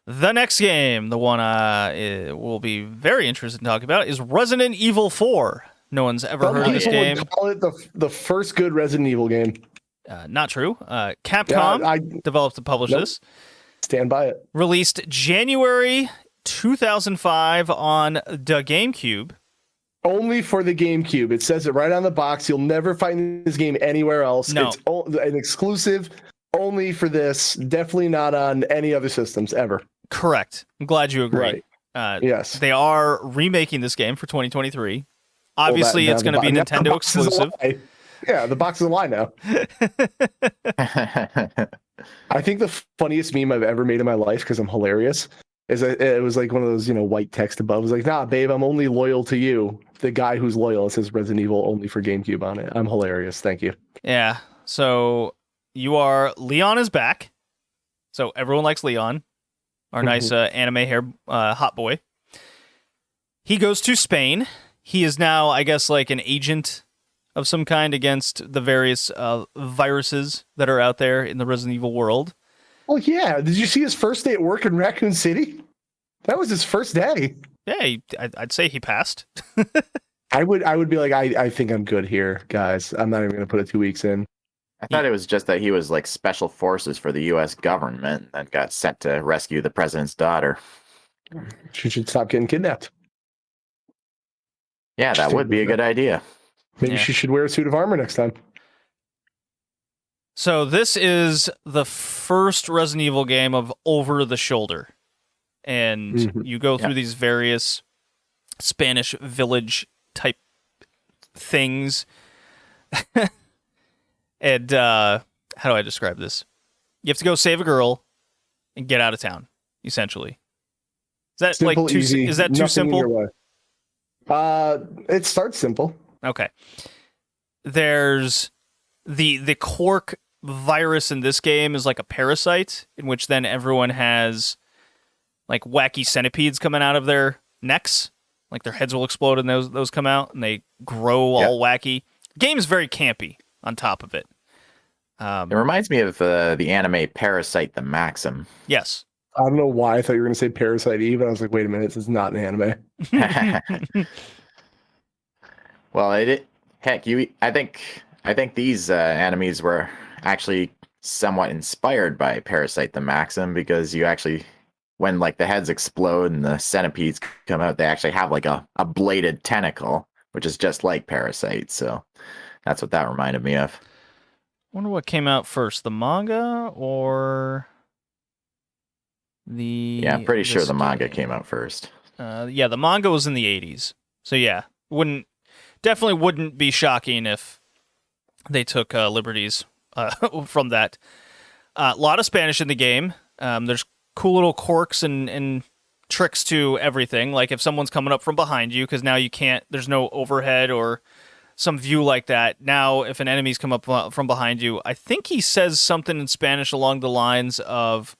The next game, the one we'll be very interested in talking about, is Resident Evil 4. No one's ever heard of this game.
Would call it the first good Resident Evil game.
Not true. Capcom developed and published this.
Stand by it.
Released January 2005 on the GameCube.
Only for the GameCube. It says it right on the box. You'll never find this game anywhere else.
No.
It's an exclusive only for this. Definitely not on any other systems ever.
Correct. I'm glad you agree.
Right. Yes.
They are remaking this game for 2023. Obviously, it's going to be Nintendo exclusive.
Yeah, the box is a lie now. I think the funniest meme I've ever made in my life, because I'm hilarious, is it was like one of those, white text above. It was like, nah, babe, I'm only loyal to you. The guy who's loyal, it says Resident Evil only for GameCube on it. I'm hilarious. Thank you.
Yeah. So Leon is back. So everyone likes Leon, our nice anime hair hot boy. He goes to Spain. He is now, I guess, like an agent of some kind against the various viruses that are out there in the Resident Evil world.
Well, yeah. Did you see his first day at work in Raccoon City? That was his first day.
Yeah, I'd say he passed.
I would be like, I think I'm good here, guys. I'm not even going to put it 2 weeks in.
I thought it was just that he was like special forces for the U.S. government that got sent to rescue the president's daughter.
She should stop getting kidnapped.
Yeah, that would be a good idea.
Maybe she should wear a suit of armor next time.
So this is the first Resident Evil game of over the shoulder. And you go through these various Spanish village type things. And how do I describe this? You have to go save a girl and get out of town, essentially. Is that
simple,
like too
easy,
is that too simple?
It starts simple.
Okay. There's the Quark virus in this game is like a parasite in which then everyone has like wacky centipedes coming out of their necks. Like their heads will explode and those come out and they grow all wacky. The game is very campy on top of it.
It reminds me of the anime Parasite the Maxim.
Yes.
I don't know why I thought you were going to say Parasite Eve, and I was like, wait a minute, this is not an anime.
Well, heck, I think these animes were actually somewhat inspired by Parasite the Maxim, because you actually, when like the heads explode and the centipedes come out, they actually have like a bladed tentacle, which is just like Parasite. So that's what that reminded me of.
Wonder what came out first, the manga or the...
Yeah, I'm pretty sure the manga came out first.
Yeah, the manga was in the 80s. So yeah, definitely wouldn't be shocking if they took liberties from that. A lot of Spanish in the game. There's cool little quirks and tricks to everything. Like if someone's coming up from behind you, because now there's no overhead or some view like that. Now, if an enemy's come up from behind you, I think he says something in Spanish along the lines of,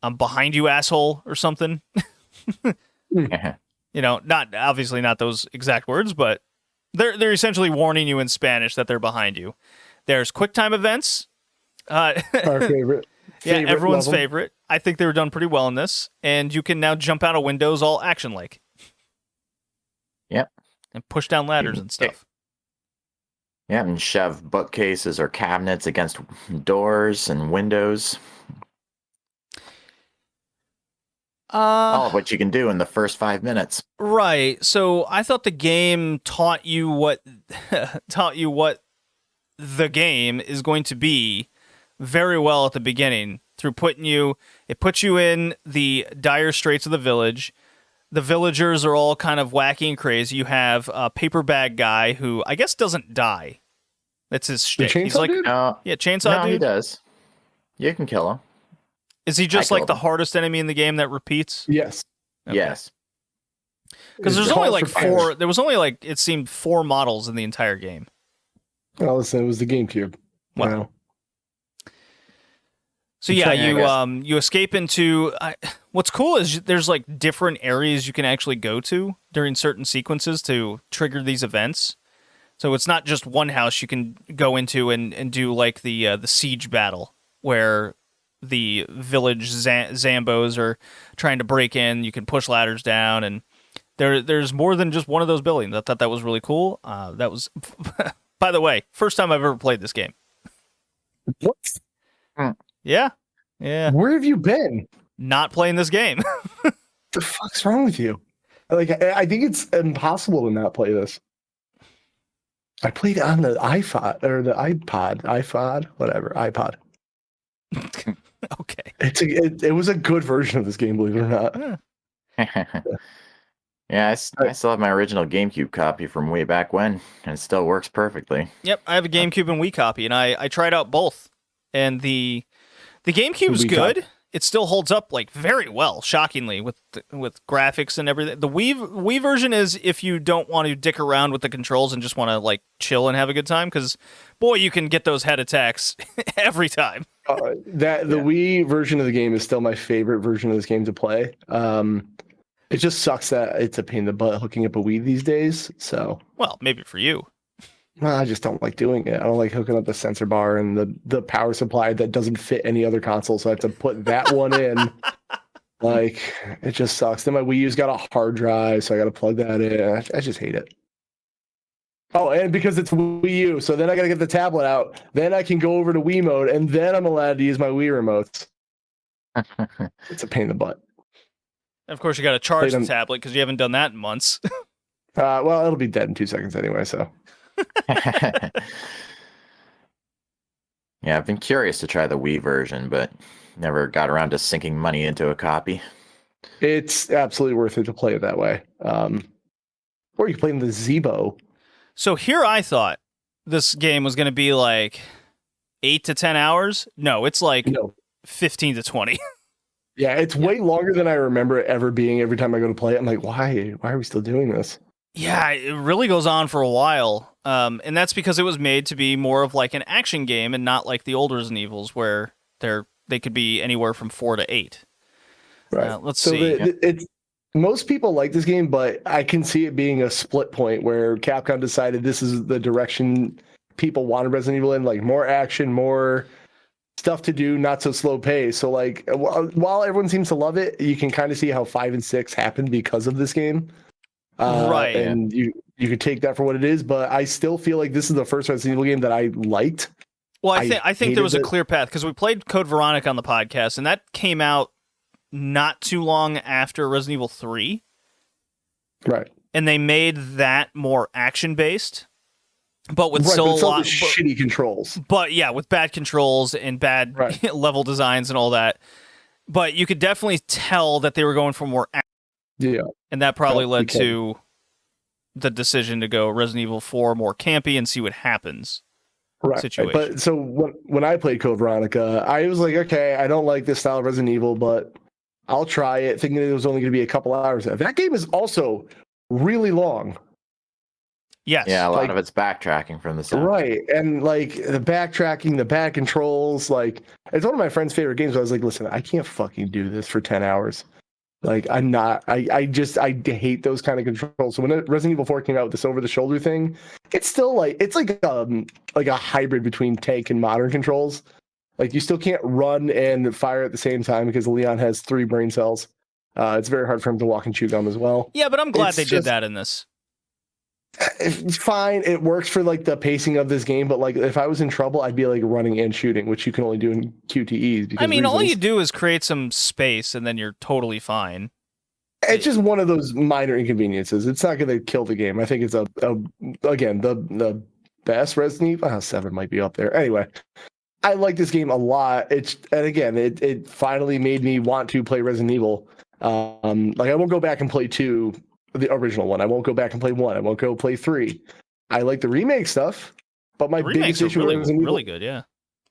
"I'm behind you, asshole," or something. Obviously not those exact words, but they're essentially warning you in Spanish that they're behind you. There's QuickTime events.
Our favorite.
Yeah, everyone's favorite. I think they were done pretty well in this, and you can now jump out of windows all action-like.
Yep.
And push down ladders and stuff.
Yeah, and shove bookcases or cabinets against doors and windows. All of what you can do in the first 5 minutes.
Right. So I thought the game taught you what the game is going to be very well at the beginning through it puts you in the dire straits of the village. The villagers are all kind of wacky and crazy. You have a paper bag guy who I guess doesn't die. That's his shtick.
He's like,
dude? Chainsaw
no,
dude.
He does. You can kill him.
Is he just like the hardest enemy in the game that repeats?
Yes.
Okay.
Yes.
Because there's only like four. There was only like it seemed 4 models in the entire game.
Well, listen, it was the GameCube.
Wow. So yeah, you escape into. What's cool is there's like different areas you can actually go to during certain sequences to trigger these events. So it's not just one house you can go into and do like the siege battle where the village Zambos are trying to break in. You can push ladders down, and there's more than just one of those buildings. I thought that was really cool. That was, by the way, first time I've ever played this game.
What?
Yeah.
Where have you been?
Not playing this game.
The fuck's wrong with you? Like, I think it's impossible to not play this. I played on the iPod or the iPod, whatever, iPod.
Okay.
It was a good version of this game, believe it or not.
Yeah, I still have my original GameCube copy from way back when, and it still works perfectly.
Yep, I have a GameCube and Wii copy, and I tried out both. And the GameCube's good. It still holds up like very well, shockingly, with graphics and everything. The Wii version is if you don't want to dick around with the controls and just want to like chill and have a good time, because boy, you can get those head attacks every time.
The Wii version of the game is still my favorite version of this game to play. It just sucks that it's a pain in the butt hooking up a Wii these days. So,
well, maybe for you.
Well, I just don't like doing it. I don't like hooking up the sensor bar and the power supply that doesn't fit any other console, so I have to put that one in. Like, it just sucks. Then my Wii U's got a hard drive, so I got to plug that in. I just hate it. Oh, and because it's Wii U, so then I got to get the tablet out. Then I can go over to Wii mode, and then I'm allowed to use my Wii remotes. It's a pain in the butt.
Of course, you got to charge the tablet because you haven't done that in months.
Well, it'll be dead in 2 seconds anyway, so.
Yeah, I've been curious to try the Wii version, but never got around to sinking money into a copy.
It's absolutely worth it to play it that way. Or you can play in the Zeebo.
So here I thought this game was going to be like 8 to 10 hours. No, it's like 15 to 20.
Yeah, it's way longer than I remember it ever being. Every time I go to play it, I'm like, why are we still doing this?
Yeah, it really goes on for a while. And that's because it was made to be more of like an action game and not like the old Resident Evils where they could be anywhere from 4 to 8.
Right.
Let's see.
Most people like this game, but I can see it being a split point where Capcom decided this is the direction people wanted Resident Evil in, like more action, more stuff to do, not so slow pace. So like while everyone seems to love it, you can kind of see how 5 and 6 happened because of this game.
Right.
And you could take that for what it is, but I still feel like this is the first Resident Evil game that I liked.
Well, I think there was a clear path because we played Code Veronica on the podcast, and that came out not too long after Resident Evil 3.
Right.
And they made that more action-based, but with
shitty controls.
But yeah, with bad controls and bad level designs and all that. But you could definitely tell that they were going for more action.
Yeah.
And that probably led to the decision to go Resident Evil 4 more campy and see what happens.
Right.
Situation.
But so when I played Code Veronica, I was like, okay, I don't like this style of Resident Evil, but I'll try it, thinking it was only going to be a couple hours. That game is also really long.
Yes.
Yeah, a lot of it's backtracking from the sound.
Right. And like the backtracking, the bad controls, like it's one of my friend's favorite games. I was like, listen, I can't fucking do this for 10 hours. Like I'm not, I hate those kind of controls. So when Resident Evil 4 came out with this over the shoulder thing, it's still like, it's like a hybrid between tank and modern controls. Like you still can't run and fire at the same time because Leon has 3 brain cells. It's very hard for him to walk and chew gum as well.
Yeah, but I'm glad they did that in this.
It's fine. It works for like the pacing of this game, but like if I was in trouble, I'd be like running and shooting, which you can only do in QTEs.
I mean, all you do is create some space and then you're totally fine.
It's just one of those minor inconveniences. It's not going to kill the game. I think it's again, the best Resident Evil. 7 might be up there. Anyway, I like this game a lot. It finally made me want to play Resident Evil. Like I won't go back and play 2. The original one. I won't go back and play 1. I won't go play 3. I like the remake stuff, but my biggest issue with Resident Evil,
really good, yeah.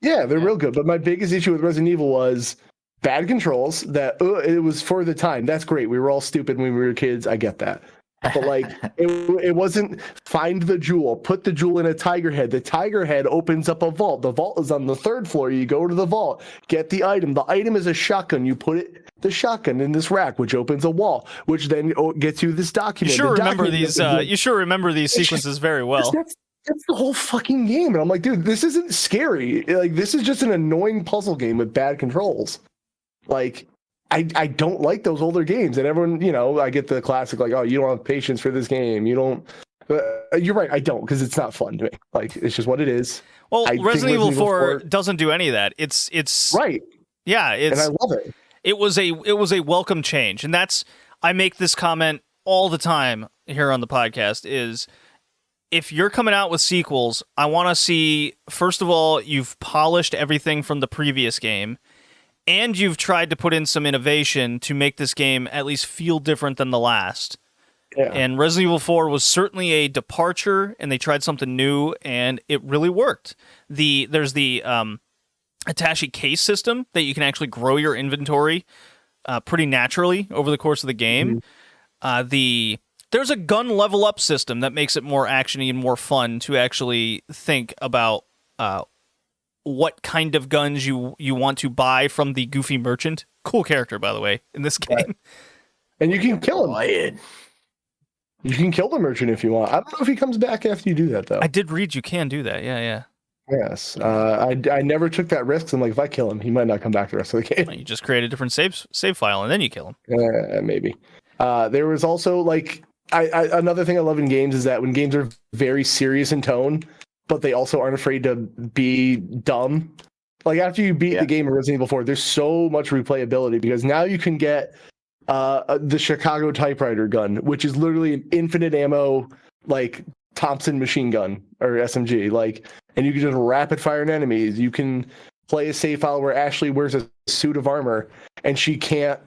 Yeah, they're real good. But my biggest issue with Resident Evil was bad controls. That it was for the time. That's great. We were all stupid when we were kids. I get that. But like it wasn't find the jewel, put the jewel in a tiger head. The tiger head opens up a vault. The vault is on the 3rd floor. You go to the vault, get the item. The item is a shotgun. You put the shotgun in this rack, which opens a wall, which then gets you this document.
You sure remember these sequences very well.
That's the whole fucking game. And I'm like, dude, this isn't scary. Like this is just an annoying puzzle game with bad controls. Like I don't like those older games, and everyone, I get the classic like, oh, you don't have patience for this game. You don't. You're right. I don't, because it's not fun to me. Like it's just what it is.
Well, Resident Evil 4 doesn't do any of that. It's
right.
Yeah,
and I love it.
It was a welcome change, and I make this comment all the time here on the podcast. Is if you're coming out with sequels, I want to see, first of all, you've polished everything from the previous game. And you've tried to put in some innovation to make this game at least feel different than the last. Yeah. And Resident Evil 4 was certainly a departure, and they tried something new, and it really worked. There's the attaché case system that you can actually grow your inventory pretty naturally over the course of the game. Mm-hmm. There's a gun level up system that makes it more actiony and more fun to actually think about what kind of guns you want to buy from the Goofy Merchant. Cool character, by the way, in this game. Right.
And you can kill him. You can kill the Merchant if you want. I don't know if he comes back after you do that, though.
I did read you can do that. Yeah.
Yes. I never took that risk. I'm like, if I kill him, he might not come back the rest of the game.
You just create a different save file, and then you kill him.
Maybe. There was also, like, another thing I love in games is that when games are very serious in tone, but they also aren't afraid to be dumb. Like after you beat the game of Resident Evil 4, there's so much replayability because now you can get the Chicago typewriter gun, which is literally an infinite ammo, like Thompson machine gun or SMG. Like, and you can just rapid fire an enemies. You can play a save file where Ashley wears a suit of armor and she can't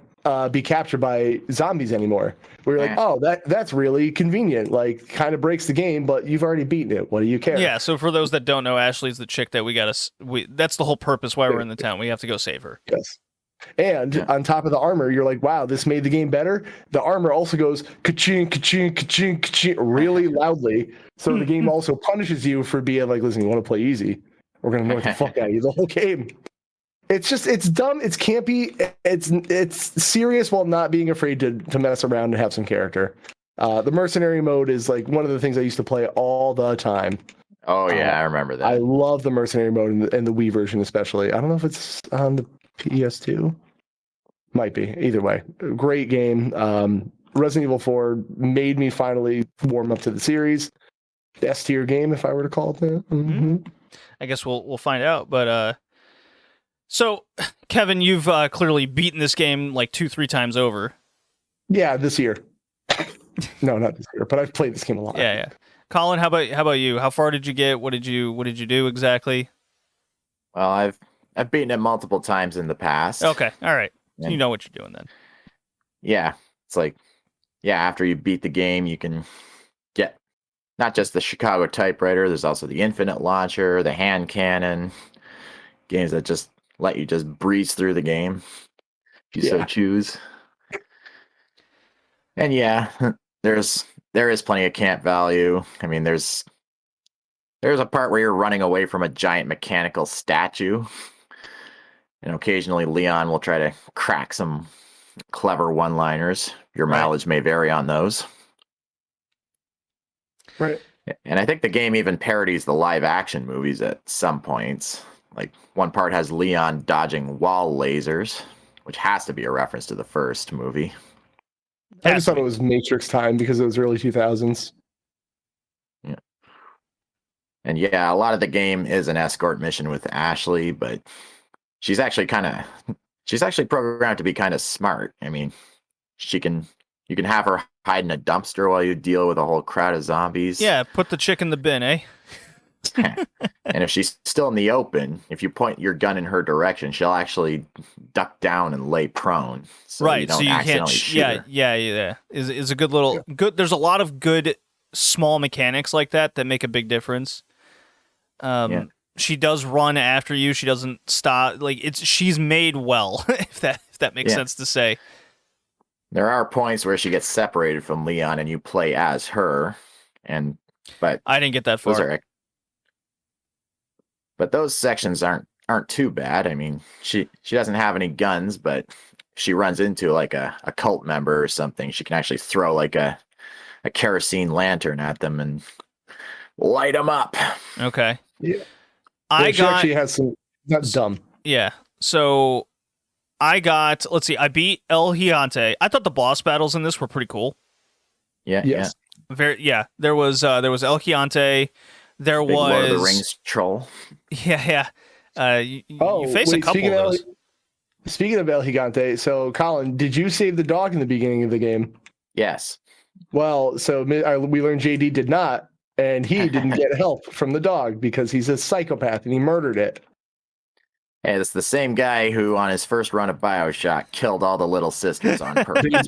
be captured by zombies anymore. We're like, oh, that's really convenient. Like, kind of breaks the game, but you've already beaten it. What do you care?
Yeah. So for those that don't know, Ashley's the chick that that's the whole purpose why we're in the town. We have to go save her.
Yes. And on top of the armor, you're like, wow, this made the game better. The armor also goes ka-ching, ka-ching, ka-ching, ka-ching really loudly. So the game also punishes you for being like, listen, you want to play easy? We're going to annoy the fuck out of you the whole game. It's dumb. It's campy. It's serious while not being afraid to mess around and have some character. The mercenary mode is like one of the things I used to play all the time.
Oh yeah, I remember that.
I love the mercenary mode in the Wii version, especially. I don't know if it's on the PS2. Might be. Either way, great game. Resident Evil 4 made me finally warm up to the series. S tier game, if I were to call it that. Mm-hmm.
I guess we'll find out. But so Kevin, you've clearly beaten this game like 2-3 times over.
Yeah, this year. No, not this year, but I've played this game a lot.
Yeah. Colin, how about you? How far did you get? What did you do exactly?
Well, I've beaten it multiple times in the past.
Okay, all right.
And
you know what you're doing then.
Yeah, it's like, after you beat the game, you can get not just the Chicago typewriter. There's also the infinite launcher, the hand cannon, games that just let you just breeze through the game if you so choose. And there is plenty of camp value. I mean, there's a part where you're running away from a giant mechanical statue, and occasionally Leon will try to crack some clever one-liners. Your mileage may vary on those.
Right.
And I think the game even parodies the live-action movies at some points. Like, one part has Leon dodging wall lasers, which has to be a reference to the first movie.
I just thought it was Matrix time because it was early 2000s.
Yeah. And a lot of the game is an escort mission with Ashley, but she's actually programmed to be kind of smart. I mean, you can have her hide in a dumpster while you deal with a whole crowd of zombies.
Yeah, put the chick in the bin, eh?
And if she's still in the open, if you point your gun in her direction, she'll actually duck down and lay prone. So you don't accidentally shoot her.
Yeah. Is a good little good. There's a lot of good small mechanics like that make a big difference. She does run after you. She doesn't stop. Like she's made well, if that makes sense to say.
There are points where she gets separated from Leon and you play as her, but
I didn't get that far.
But those sections aren't too bad. I mean, she doesn't have any guns, but if she runs into like a cult member or something, she can actually throw like a kerosene lantern at them and light them up.
Okay.
Yeah. She actually has some. That's dumb.
Yeah. So I beat El Gigante. I thought the boss battles in this were pretty cool.
Yeah.
Yes.
There was El Gigante. There was
Lord of the Rings troll.
Yeah. You face a couple of those.
Speaking of El Gigante, so Colin, did you save the dog in the beginning of the game?
Yes.
Well, so we learned JD did not, and he didn't get help from the dog because he's a psychopath and he murdered it.
Hey, it's the same guy who, on his first run of BioShock, killed all the little sisters on purpose.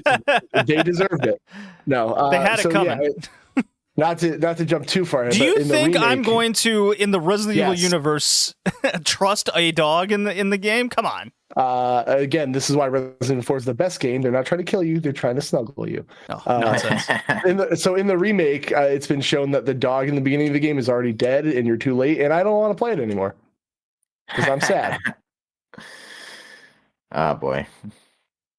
They deserved it. No,
they had it coming.
Yeah, not to jump too far.
Do you think I'm going to, in the Resident Evil universe, trust a dog in the game? Come on.
Again, this is why Resident Evil 4 is the best game. They're not trying to kill you; they're trying to snuggle you.
Oh, nonsense.
In the remake, it's been shown that the dog in the beginning of the game is already dead, and you're too late. And I don't want to play it anymore because I'm sad.
Oh boy,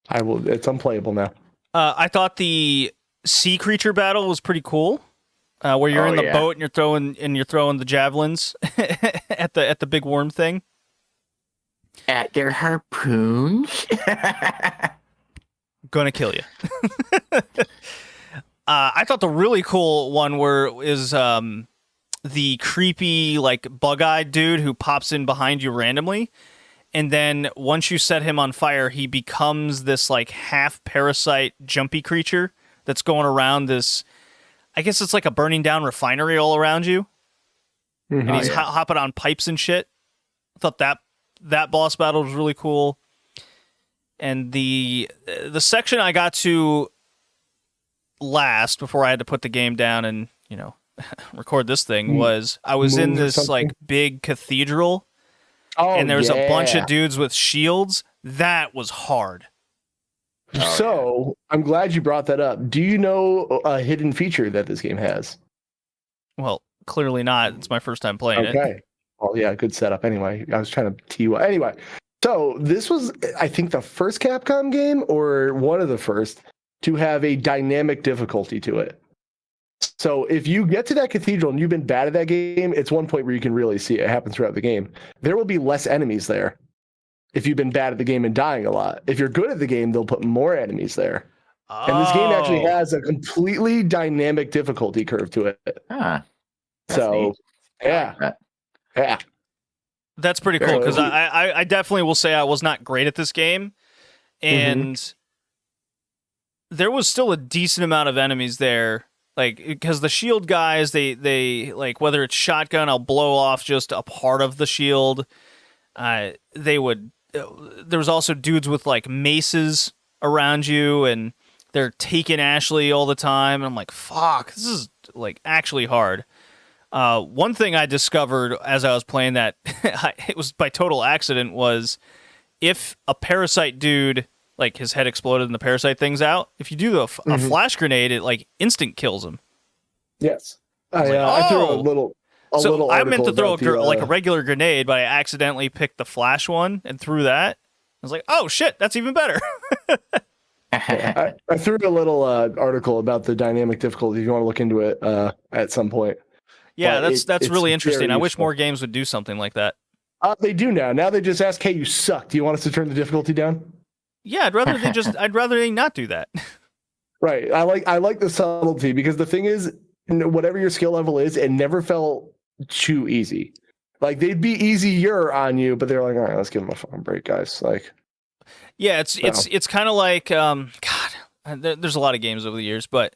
I will. It's unplayable now.
I thought the sea creature battle was pretty cool. Where you're in the boat and you're throwing the javelins at the big worm thing.
At their harpoon.
Gonna kill you. I thought the really cool one is the creepy like bug-eyed dude who pops in behind you randomly, and then once you set him on fire, he becomes this like half parasite jumpy creature that's going around this. I guess it's like a burning down refinery all around you. Mm-hmm. And he's hopping on pipes and shit. I thought that boss battle was really cool. And the section I got to last before I had to put the game down and, record this thing was I was in this like big cathedral. Oh, and there's a bunch of dudes with shields. That was hard.
So I'm glad you brought that up. Do you know a hidden feature that this game has?
Well, clearly not. It's my first time playing it.
Okay. Well, yeah, good setup. Anyway, I was trying to tee you up. Anyway, so this was, I think, the first Capcom game or one of the first to have a dynamic difficulty to it. So if you get to that cathedral and you've been bad at that game, it's one point where you can really see it happen throughout the game. There will be less enemies there if you've been bad at the game and dying a lot. If you're good at the game, they'll put more enemies there. Oh. And this game actually has a completely dynamic difficulty curve to it. So,
neat.
Yeah. Yeah.
That's pretty cool, because I definitely will say I was not great at this game. And there was still a decent amount of enemies there. Like, because the shield guys, they like, whether it's shotgun, I'll blow off just a part of the shield. There was also dudes with like maces around you, and they're taking Ashley all the time. And I'm like, fuck, this is like actually hard. One thing I discovered as I was playing that, it was by total accident, was if a parasite dude, like his head exploded and the parasite thing's out, if you do a flash grenade, it like instant kills him.
Yes. I threw a little
I meant to throw like a regular grenade, but I accidentally picked the flash one and threw that. I was like, oh shit, that's even better.
I threw a little article about the dynamic difficulty if you want to look into it at some point.
Yeah, that's really interesting. I wish more games would do something like that.
They do now. Now they just ask, "Hey, you suck. Do you want us to turn the difficulty down?"
Yeah, I'd rather they not do that.
Right. I like the subtlety, because the thing is, whatever your skill level is, it never felt too easy. Like, they'd be easier on you, but they're like, all right, let's give them a fucking break, guys. Like,
yeah, it's kind of like there's a lot of games over the years, but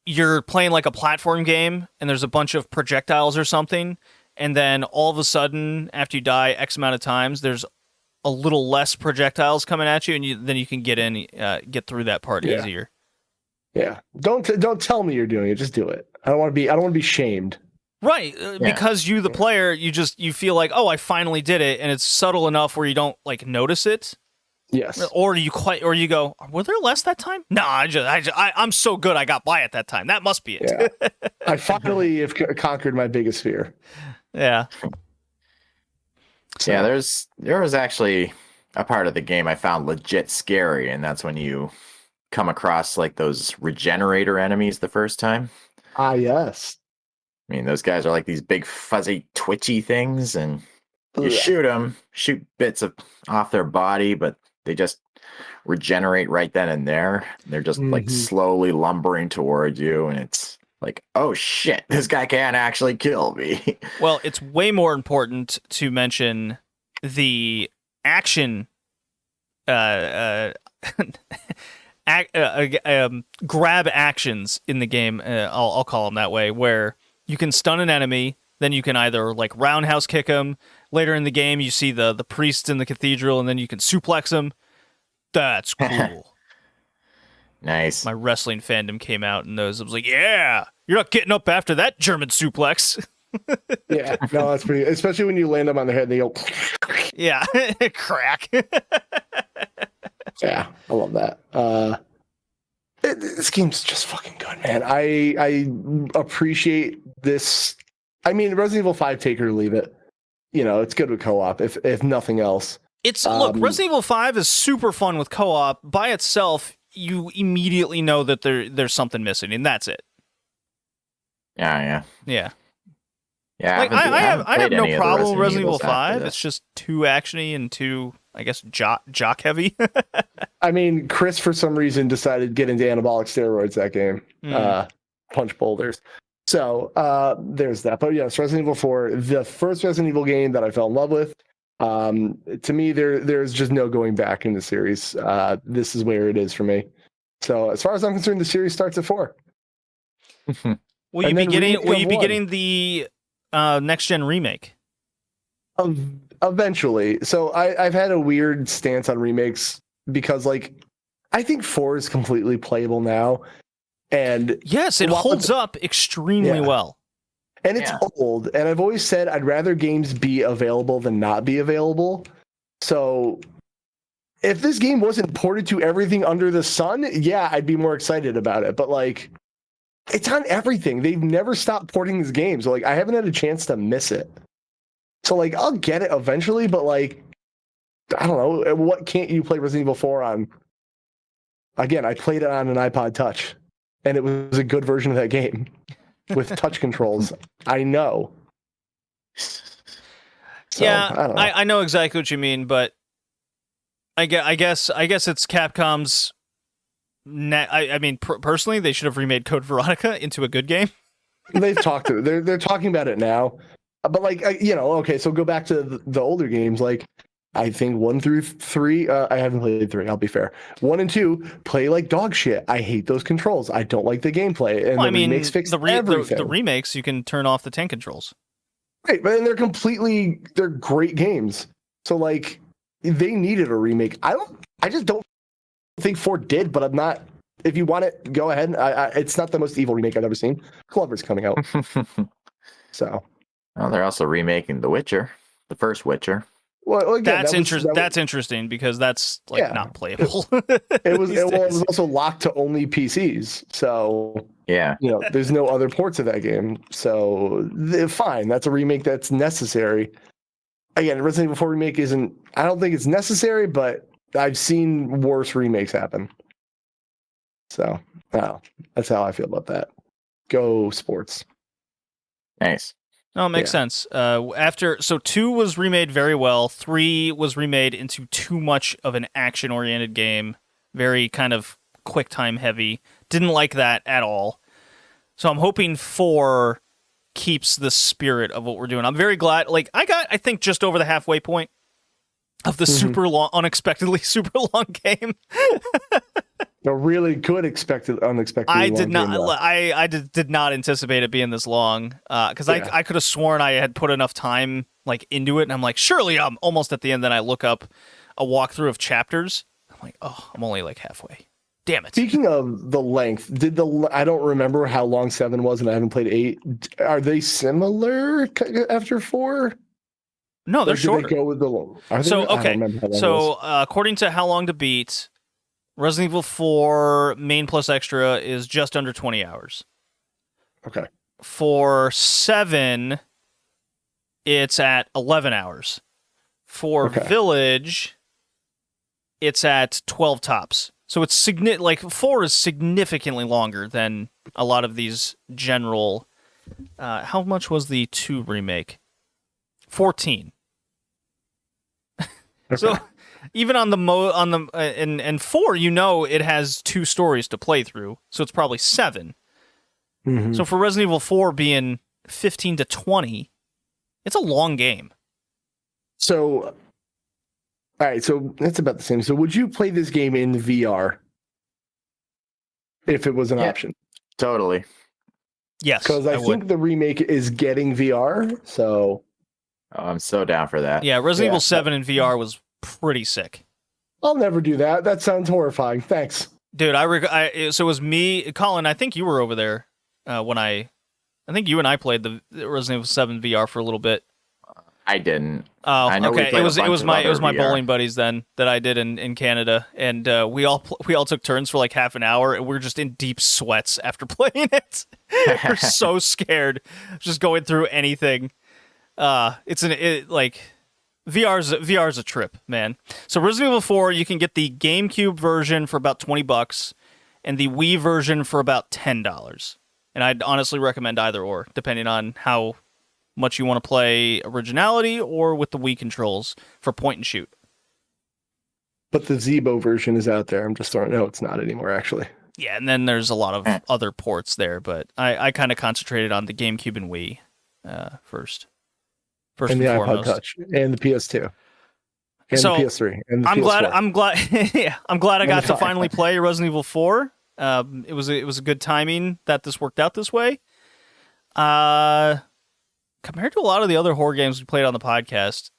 you're playing like a platform game and there's a bunch of projectiles or something, and then all of a sudden, after you die X amount of times, there's a little less projectiles coming at you, and then you can get through that part easier. Yeah.
Don't tell me you're doing it. Just do it. I don't want to be shamed.
Right, because you, the player, you feel like, oh, I finally did it, and it's subtle enough where you don't like notice it.
Yes.
Or you go, were there less that time? No, I'm so good I got by it that time. That must be it.
Yeah. I finally have conquered my biggest fear.
Yeah.
So. Yeah, there was actually a part of the game I found legit scary, and that's when you come across like those regenerator enemies the first time.
Ah, yes.
I mean, those guys are like these big fuzzy twitchy things, and you shoot bits off their body, but they just regenerate right then and there. They're just like slowly lumbering towards you, and it's like, oh shit, this guy can't actually kill me.
Well, it's way more important to mention the action grab actions in the game. I'll call them that way, where you can stun an enemy, then you can either like roundhouse kick him. Later in the game, you see the priest in the cathedral, and then you can suplex him. That's cool.
Nice.
My wrestling fandom came out, and I was like, yeah, you're not getting up after that German suplex.
Yeah, no, that's pretty, especially when you land them on the head and they go,
yeah, crack.
Yeah, I love that. This game's just fucking good, man. I appreciate this. I mean, Resident Evil 5, take it or leave it. You know, it's good with co-op, if nothing else.
Look, Resident Evil 5 is super fun with co-op. By itself, you immediately know that there's something missing, and that's it.
Yeah.
Like, I have no problem with Resident Evil 5. It's just too actiony and too, I guess, jock heavy.
I mean, Chris, for some reason, decided to get into anabolic steroids that game. Punch boulders. So there's that. But yes, Resident Evil 4, the first Resident Evil game that I fell in love with. To me, there's just no going back in the series. This is where it is for me. So as far as I'm concerned, the series starts at 4.
Will you be getting the next gen remake?
Eventually. So I've had a weird stance on remakes because, like, I think 4 is completely playable now. And
yes, it holds up extremely well.
And it's old. And I've always said I'd rather games be available than not be available. So if this game wasn't ported to everything under the sun, yeah, I'd be more excited about it. But, like, it's on everything. They've never stopped porting these games. So, like, I haven't had a chance to miss it. So, like, I'll get it eventually, but, like, I don't know. What can't you play Resident Evil 4 on? Again, I played it on an iPod Touch. and it was a good version of that game with touch controls. I know. So,
yeah,
I don't know.
I know exactly what you mean, but I guess it's Capcom's. I mean, personally, they should have remade Code Veronica into a good game.
They've talked to they're talking about it now, but like okay, so go back to the older games. Like I think 1 through 3. I haven't played 3. I'll be fair. 1 and 2 play like dog shit. I hate those controls. I don't like the gameplay. And remakes fix everything.
The remakes, you can turn off the tank controls.
Right, but then they're great games. So like they needed a remake. I just don't think 4 did, but I'm not. If you want it, go ahead. It's not the most evil remake I've ever seen. Clover's coming out. So.
Well, they're also remaking The Witcher, the first Witcher.
Well, again,
that's interesting because that's not playable.
It was also locked to only PCs. So
yeah,
there's no other ports of that game. So fine, that's a remake that's necessary. Again, Resident Evil 4 remake isn't. I don't think it's necessary, but I've seen worse remakes happen. So, that's how I feel about that. Go sports.
Nice.
No, it makes sense. 2 was remade very well. 3 was remade into too much of an action-oriented game. Very kind of quick time heavy. Didn't like that at all. So I'm hoping 4 keeps the spirit of what we're doing. I'm very glad. I think just over the halfway point of the super long, unexpectedly super long game.
A really good unexpected. I
did not anticipate it being this long because I could have sworn I had put enough time into it, and I'm like, surely I'm almost at the end. Then I look up a walkthrough of chapters. I'm like, oh, I'm only halfway. Damn it.
Speaking of the length, I don't remember how long 7 was, and I haven't played 8. Are they similar after 4?
No, they're shorter.
They go with the long?
According to How Long to Beat, Resident Evil 4 main plus extra is just under 20 hours.
Okay.
For 7, it's at 11 hours. For Village, it's at 12 tops. So it's 4 is significantly longer than a lot of these general. How much was the 2 remake? 14. Okay. So even on and 4, it has 2 stories to play through, so it's probably 7. Mm-hmm. So for Resident Evil 4 being 15 to 20, it's a long game.
So, all right, so that's about the same. So would you play this game in VR if it was an option?
Totally.
Yes,
because I think the remake is getting VR, so...
Oh, I'm so down for that.
Yeah, Resident Evil 7 in VR was pretty sick.
I'll never do that. That sounds horrifying. Thanks.
Dude, so it was me, Colin, I think you were over there when I think you and I played the Resident Evil 7 VR for a little bit.
I didn't.
Oh, okay. It was my bowling buddies then that I did in Canada, and we all took turns for like half an hour, and we were just in deep sweats after playing it. We're so scared, just going through anything. VR's a trip, man. So Resident Evil 4, you can get the GameCube version for about $20, and the Wii version for about $10. And I'd honestly recommend either or, depending on how much you want to play originality or with the Wii controls for point and shoot.
But the Zeebo version is out there. I'm just throwing. No, it's not anymore, actually.
Yeah, and then there's a lot of other ports there, but I kind of concentrated on the GameCube and Wii first.
And the iPod Touch and the PS2 and the PS3 and the PS4.
I'm glad I got to finally play Resident Evil 4. It was a good timing that this worked out this way. Compared to a lot of the other horror games we played on the podcast,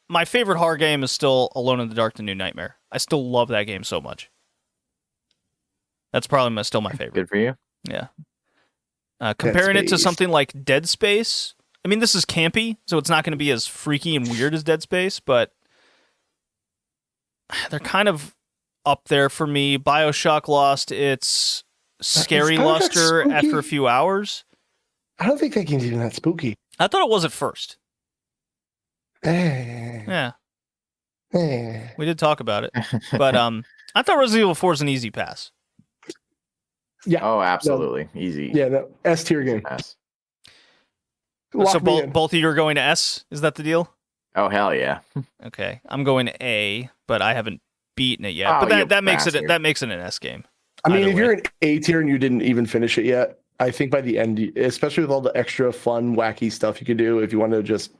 my favorite horror game is still Alone in the Dark: The New Nightmare. I still love that game so much. That's probably still my favorite.
Good for you.
Yeah. Comparing it to something like Dead Space. I mean, this is campy, so it's not going to be as freaky and weird as Dead Space, but they're kind of up there for me. BioShock lost its scary luster after a few hours.
I don't think that game's even that spooky.
I thought it was at first.
Yeah.
We did talk about it. But I thought Resident Evil 4 is an easy pass.
Yeah.
Oh, absolutely. Easy.
Yeah, no, S tier game.
S.
Lock
So
me in.
both of you are going to S? Is that the deal?
Oh, hell yeah.
Okay, I'm going to A, but I haven't beaten it yet.
Oh,
but
you
that makes
bastard.
it an S game.
I mean,
Either
if
way.
you're an A tier and you didn't even finish it yet, I think by the end, especially with all the extra fun, wacky stuff you could do, if you want to just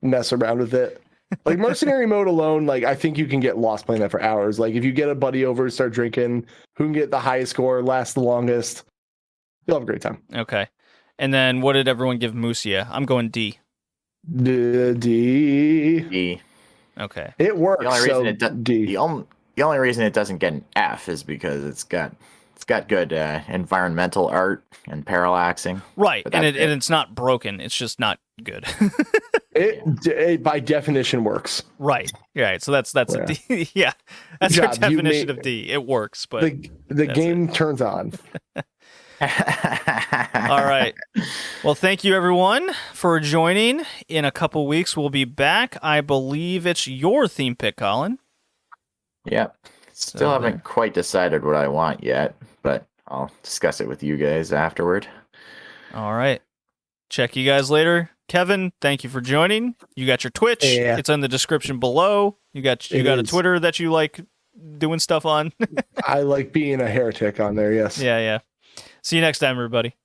mess around with it, like mercenary mode alone, like I think you can get lost playing that for hours. Like if you get a buddy over, start drinking, who can get the highest score, last the longest, you'll have a great time.
Okay, and then what did everyone give Musya? I'm going D.
D.
D.
Okay.
It works.
The only reason it
D.
the only reason it doesn't get an F is because it's got good environmental art and parallaxing.
Right,
But
and
that's
it's not broken. It's just not good.
It by definition works.
Right. So that's a D. Yeah, that's
Good
our
job. You
definition
made-
of D. It works, but
The game turns on.
all right. Well, thank you everyone for joining. In a couple weeks, we'll be back. I believe it's your theme pick, Colin.
Yep. Still haven't quite decided what I want yet, but I'll discuss it with you guys afterward.
All right. Check you guys later. Kevin, thank you for joining. You got your Twitch.
Yeah.
It's in the description below. You got a Twitter that you like doing stuff on.
I like being a heretic on there. Yes.
Yeah. See you next time, everybody.